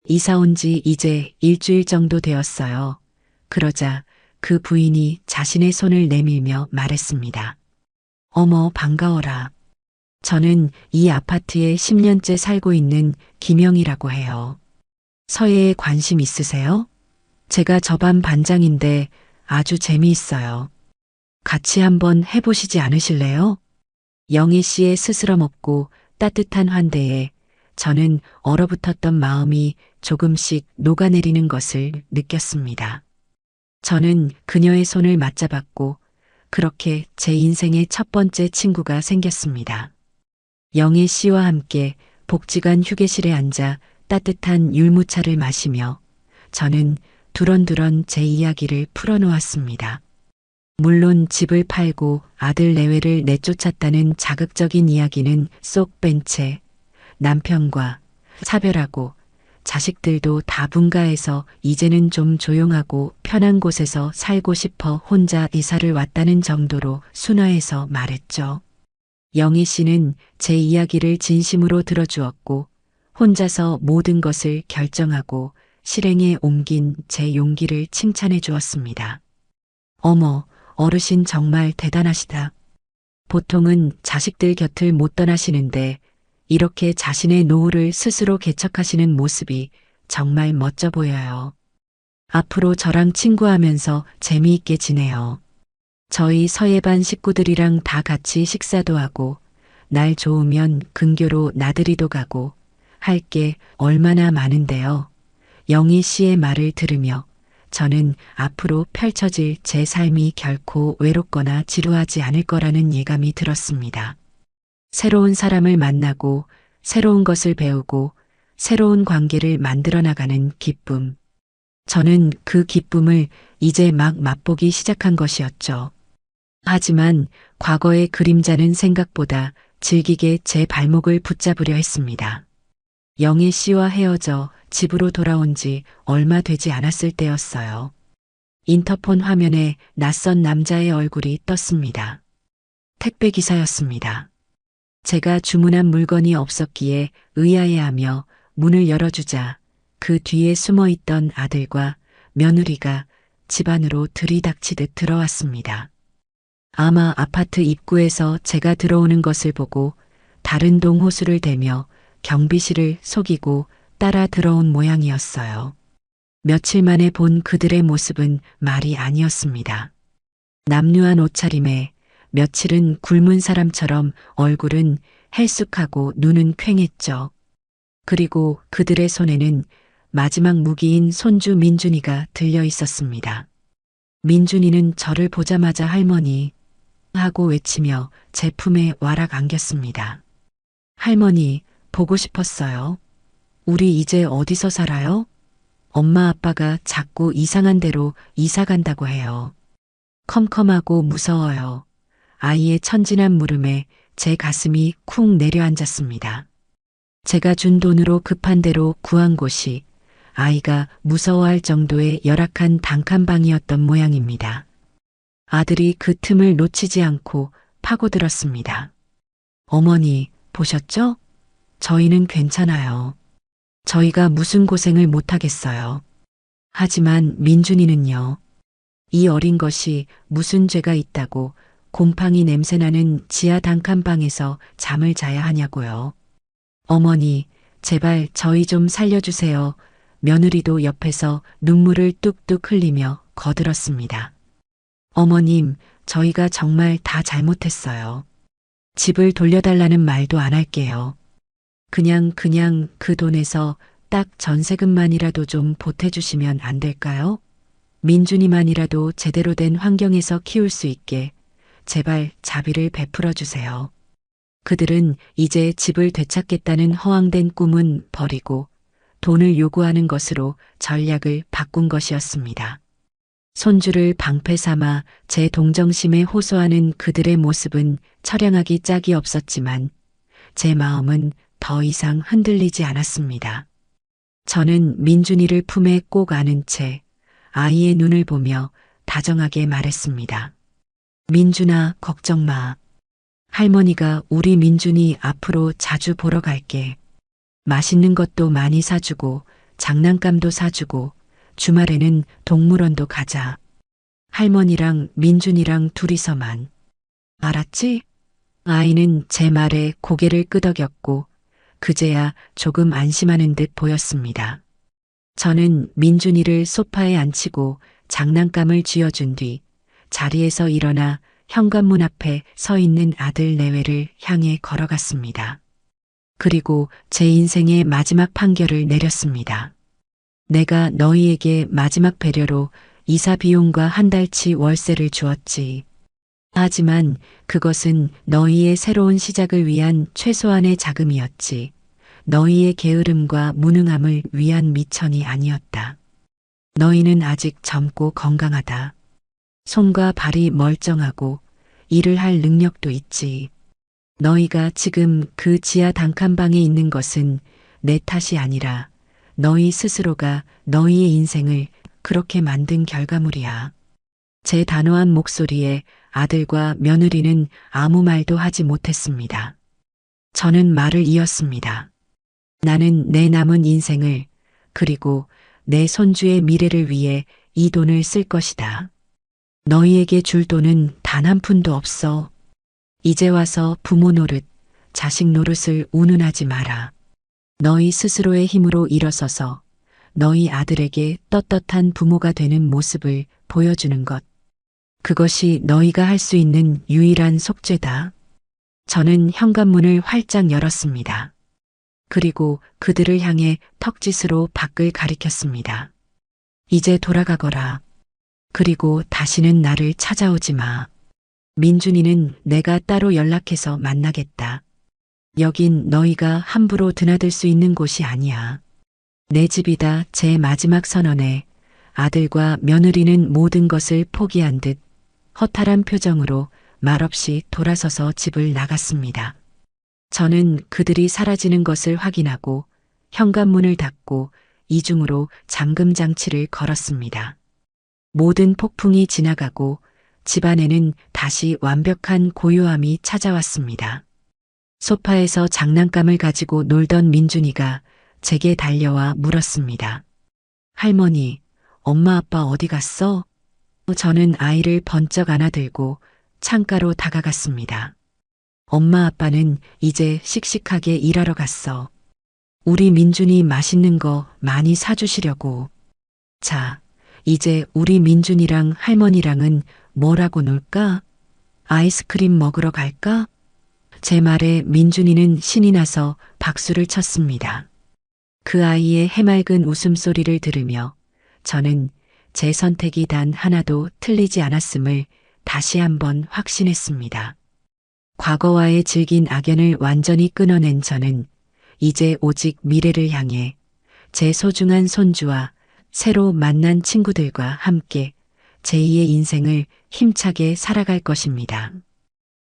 이사 온 지 이제 일주일 정도 되었어요. 그러자 그 부인이 자신의 손을 내밀며 말했습니다. 어머, 반가워라. 저는 이 아파트에 10년째 살고 있는 김영이라고 해요. 서예에 관심 있으세요? 제가 저반 반장인데 아주 재미있어요. 같이 한번 해보시지 않으실래요? 영희 씨의 스스럼 없고 따뜻한 환대에 저는 얼어붙었던 마음이 조금씩 녹아내리는 것을 느꼈습니다. 저는 그녀의 손을 맞잡았고 그렇게 제 인생의 첫 번째 친구가 생겼습니다. 영희 씨와 함께 복지관 휴게실에 앉아 따뜻한 율무차를 마시며 저는 두런두런 제 이야기를 풀어놓았습니다. 물론 집을 팔고 아들 내외를 내쫓았다는 자극적인 이야기는 쏙 뺀 채 남편과 차별하고 자식들도 다 분가해서 이제는 좀 조용하고 편한 곳에서 살고 싶어 혼자 이사를 왔다는 정도로 순화해서 말했죠. 영희 씨는 제 이야기를 진심으로 들어주었고 혼자서 모든 것을 결정하고 실행에 옮긴 제 용기를 칭찬해 주었습니다. 어머, 어르신 정말 대단하시다. 보통은 자식들 곁을 못 떠나시는데 이렇게 자신의 노후를 스스로 개척하시는 모습이 정말 멋져 보여요. 앞으로 저랑 친구하면서 재미있게 지내요. 저희 서예반 식구들이랑 다 같이 식사도 하고 날 좋으면 근교로 나들이도 가고 할 게 얼마나 많은데요. 영희 씨의 말을 들으며 저는 앞으로 펼쳐질 제 삶이 결코 외롭거나 지루하지 않을 거라는 예감이 들었습니다. 새로운 사람을 만나고 새로운 것을 배우고 새로운 관계를 만들어 나가는 기쁨. 저는 그 기쁨을 이제 막 맛보기 시작한 것이었죠. 하지만 과거의 그림자는 생각보다 질기게 제 발목을 붙잡으려 했습니다. 영애 씨와 헤어져 집으로 돌아온 지 얼마 되지 않았을 때였어요. 인터폰 화면에 낯선 남자의 얼굴이 떴습니다. 택배 기사였습니다. 제가 주문한 물건이 없었기에 의아해하며 문을 열어주자 그 뒤에 숨어있던 아들과 며느리가 집 안으로 들이닥치듯 들어왔습니다. 아마 아파트 입구에서 제가 들어오는 것을 보고 다른 동 호수를 대며 경비실을 속이고 따라 들어온 모양이었어요. 며칠 만에 본 그들의 모습은 말이 아니었습니다. 남루한 옷차림에 며칠은 굶은 사람처럼 얼굴은 헬쑥하고 눈은 퀭했죠. 그리고 그들의 손에는 마지막 무기인 손주 민준이가 들려 있었습니다. 민준이는 저를 보자마자 할머니, 하고 외치며 제 품에 와락 안겼습니다. 할머니, 보고 싶었어요. 우리 이제 어디서 살아요? 엄마 아빠가 자꾸 이상한 데로 이사 간다고 해요. 컴컴하고 무서워요. 아이의 천진한 물음에 제 가슴이 쿵 내려앉았습니다. 제가 준 돈으로 급한 대로 구한 곳이 아이가 무서워할 정도의 열악한 단칸방이었던 모양입니다. 아들이 그 틈을 놓치지 않고 파고들었습니다. 어머니, 보셨죠? 저희는 괜찮아요. 저희가 무슨 고생을 못하겠어요. 하지만 민준이는요. 이 어린 것이 무슨 죄가 있다고 곰팡이 냄새나는 지하 단칸방에서 잠을 자야 하냐고요. 어머니, 제발 저희 좀 살려주세요. 며느리도 옆에서 눈물을 뚝뚝 흘리며 거들었습니다. 어머님, 저희가 정말 다 잘못했어요. 집을 돌려달라는 말도 안 할게요. 그냥 그 돈에서 딱 전세금만이라도 좀 보태주시면 안 될까요? 민준이만이라도 제대로 된 환경에서 키울 수 있게 제발 자비를 베풀어 주세요. 그들은 이제 집을 되찾겠다는 허황된 꿈은 버리고 돈을 요구하는 것으로 전략을 바꾼 것이었습니다. 손주를 방패 삼아 제 동정심에 호소하는 그들의 모습은 처량하기 짝이 없었지만 제 마음은 더 이상 흔들리지 않았습니다. 저는 민준이를 품에 꼭 안은 채 아이의 눈을 보며 다정하게 말했습니다. 민준아, 걱정 마. 할머니가 우리 민준이 앞으로 자주 보러 갈게. 맛있는 것도 많이 사주고 장난감도 사주고 주말에는 동물원도 가자. 할머니랑 민준이랑 둘이서만. 알았지? 아이는 제 말에 고개를 끄덕였고 그제야 조금 안심하는 듯 보였습니다. 저는 민준이를 소파에 앉히고 장난감을 쥐어준 뒤 자리에서 일어나 현관문 앞에 서 있는 아들 내외를 향해 걸어갔습니다. 그리고 제 인생의 마지막 판결을 내렸습니다. 내가 너희에게 마지막 배려로 이사 비용과 한 달치 월세를 주었지. 하지만 그것은 너희의 새로운 시작을 위한 최소한의 자금이었지. 너희의 게으름과 무능함을 위한 미천이 아니었다. 너희는 아직 젊고 건강하다. 손과 발이 멀쩡하고 일을 할 능력도 있지. 너희가 지금 그 지하 단칸방에 있는 것은 내 탓이 아니라 너희 스스로가 너희의 인생을 그렇게 만든 결과물이야. 제 단호한 목소리에 아들과 며느리는 아무 말도 하지 못했습니다. 저는 말을 이었습니다. 나는 내 남은 인생을 그리고 내 손주의 미래를 위해 이 돈을 쓸 것이다. 너희에게 줄 돈은 단 한 푼도 없어. 이제 와서 부모 노릇, 자식 노릇을 운운하지 마라. 너희 스스로의 힘으로 일어서서 너희 아들에게 떳떳한 부모가 되는 모습을 보여주는 것. 그것이 너희가 할 수 있는 유일한 속죄다. 저는 현관문을 활짝 열었습니다. 그리고 그들을 향해 턱짓으로 밖을 가리켰습니다. 이제 돌아가거라. 그리고 다시는 나를 찾아오지 마. 민준이는 내가 따로 연락해서 만나겠다. 여긴 너희가 함부로 드나들 수 있는 곳이 아니야. 내 집이다. 제 마지막 선언에 아들과 며느리는 모든 것을 포기한 듯 허탈한 표정으로 말없이 돌아서서 집을 나갔습니다. 저는 그들이 사라지는 것을 확인하고 현관문을 닫고 이중으로 잠금 장치를 걸었습니다. 모든 폭풍이 지나가고 집안에는 다시 완벽한 고요함이 찾아왔습니다. 소파에서 장난감을 가지고 놀던 민준이가 제게 달려와 물었습니다. 할머니, 엄마 아빠 어디 갔어? 저는 아이를 번쩍 안아들고 창가로 다가갔습니다. 엄마 아빠는 이제 씩씩하게 일하러 갔어. 우리 민준이 맛있는 거 많이 사주시려고. 자, 이제 우리 민준이랑 할머니랑은 뭐라고 놀까? 아이스크림 먹으러 갈까? 제 말에 민준이는 신이 나서 박수를 쳤습니다. 그 아이의 해맑은 웃음소리를 들으며 저는 제 선택이 단 하나도 틀리지 않았음을 다시 한번 확신했습니다. 과거와의 질긴 악연을 완전히 끊어낸 저는 이제 오직 미래를 향해 제 소중한 손주와 새로 만난 친구들과 함께 제2의 인생을 힘차게 살아갈 것입니다.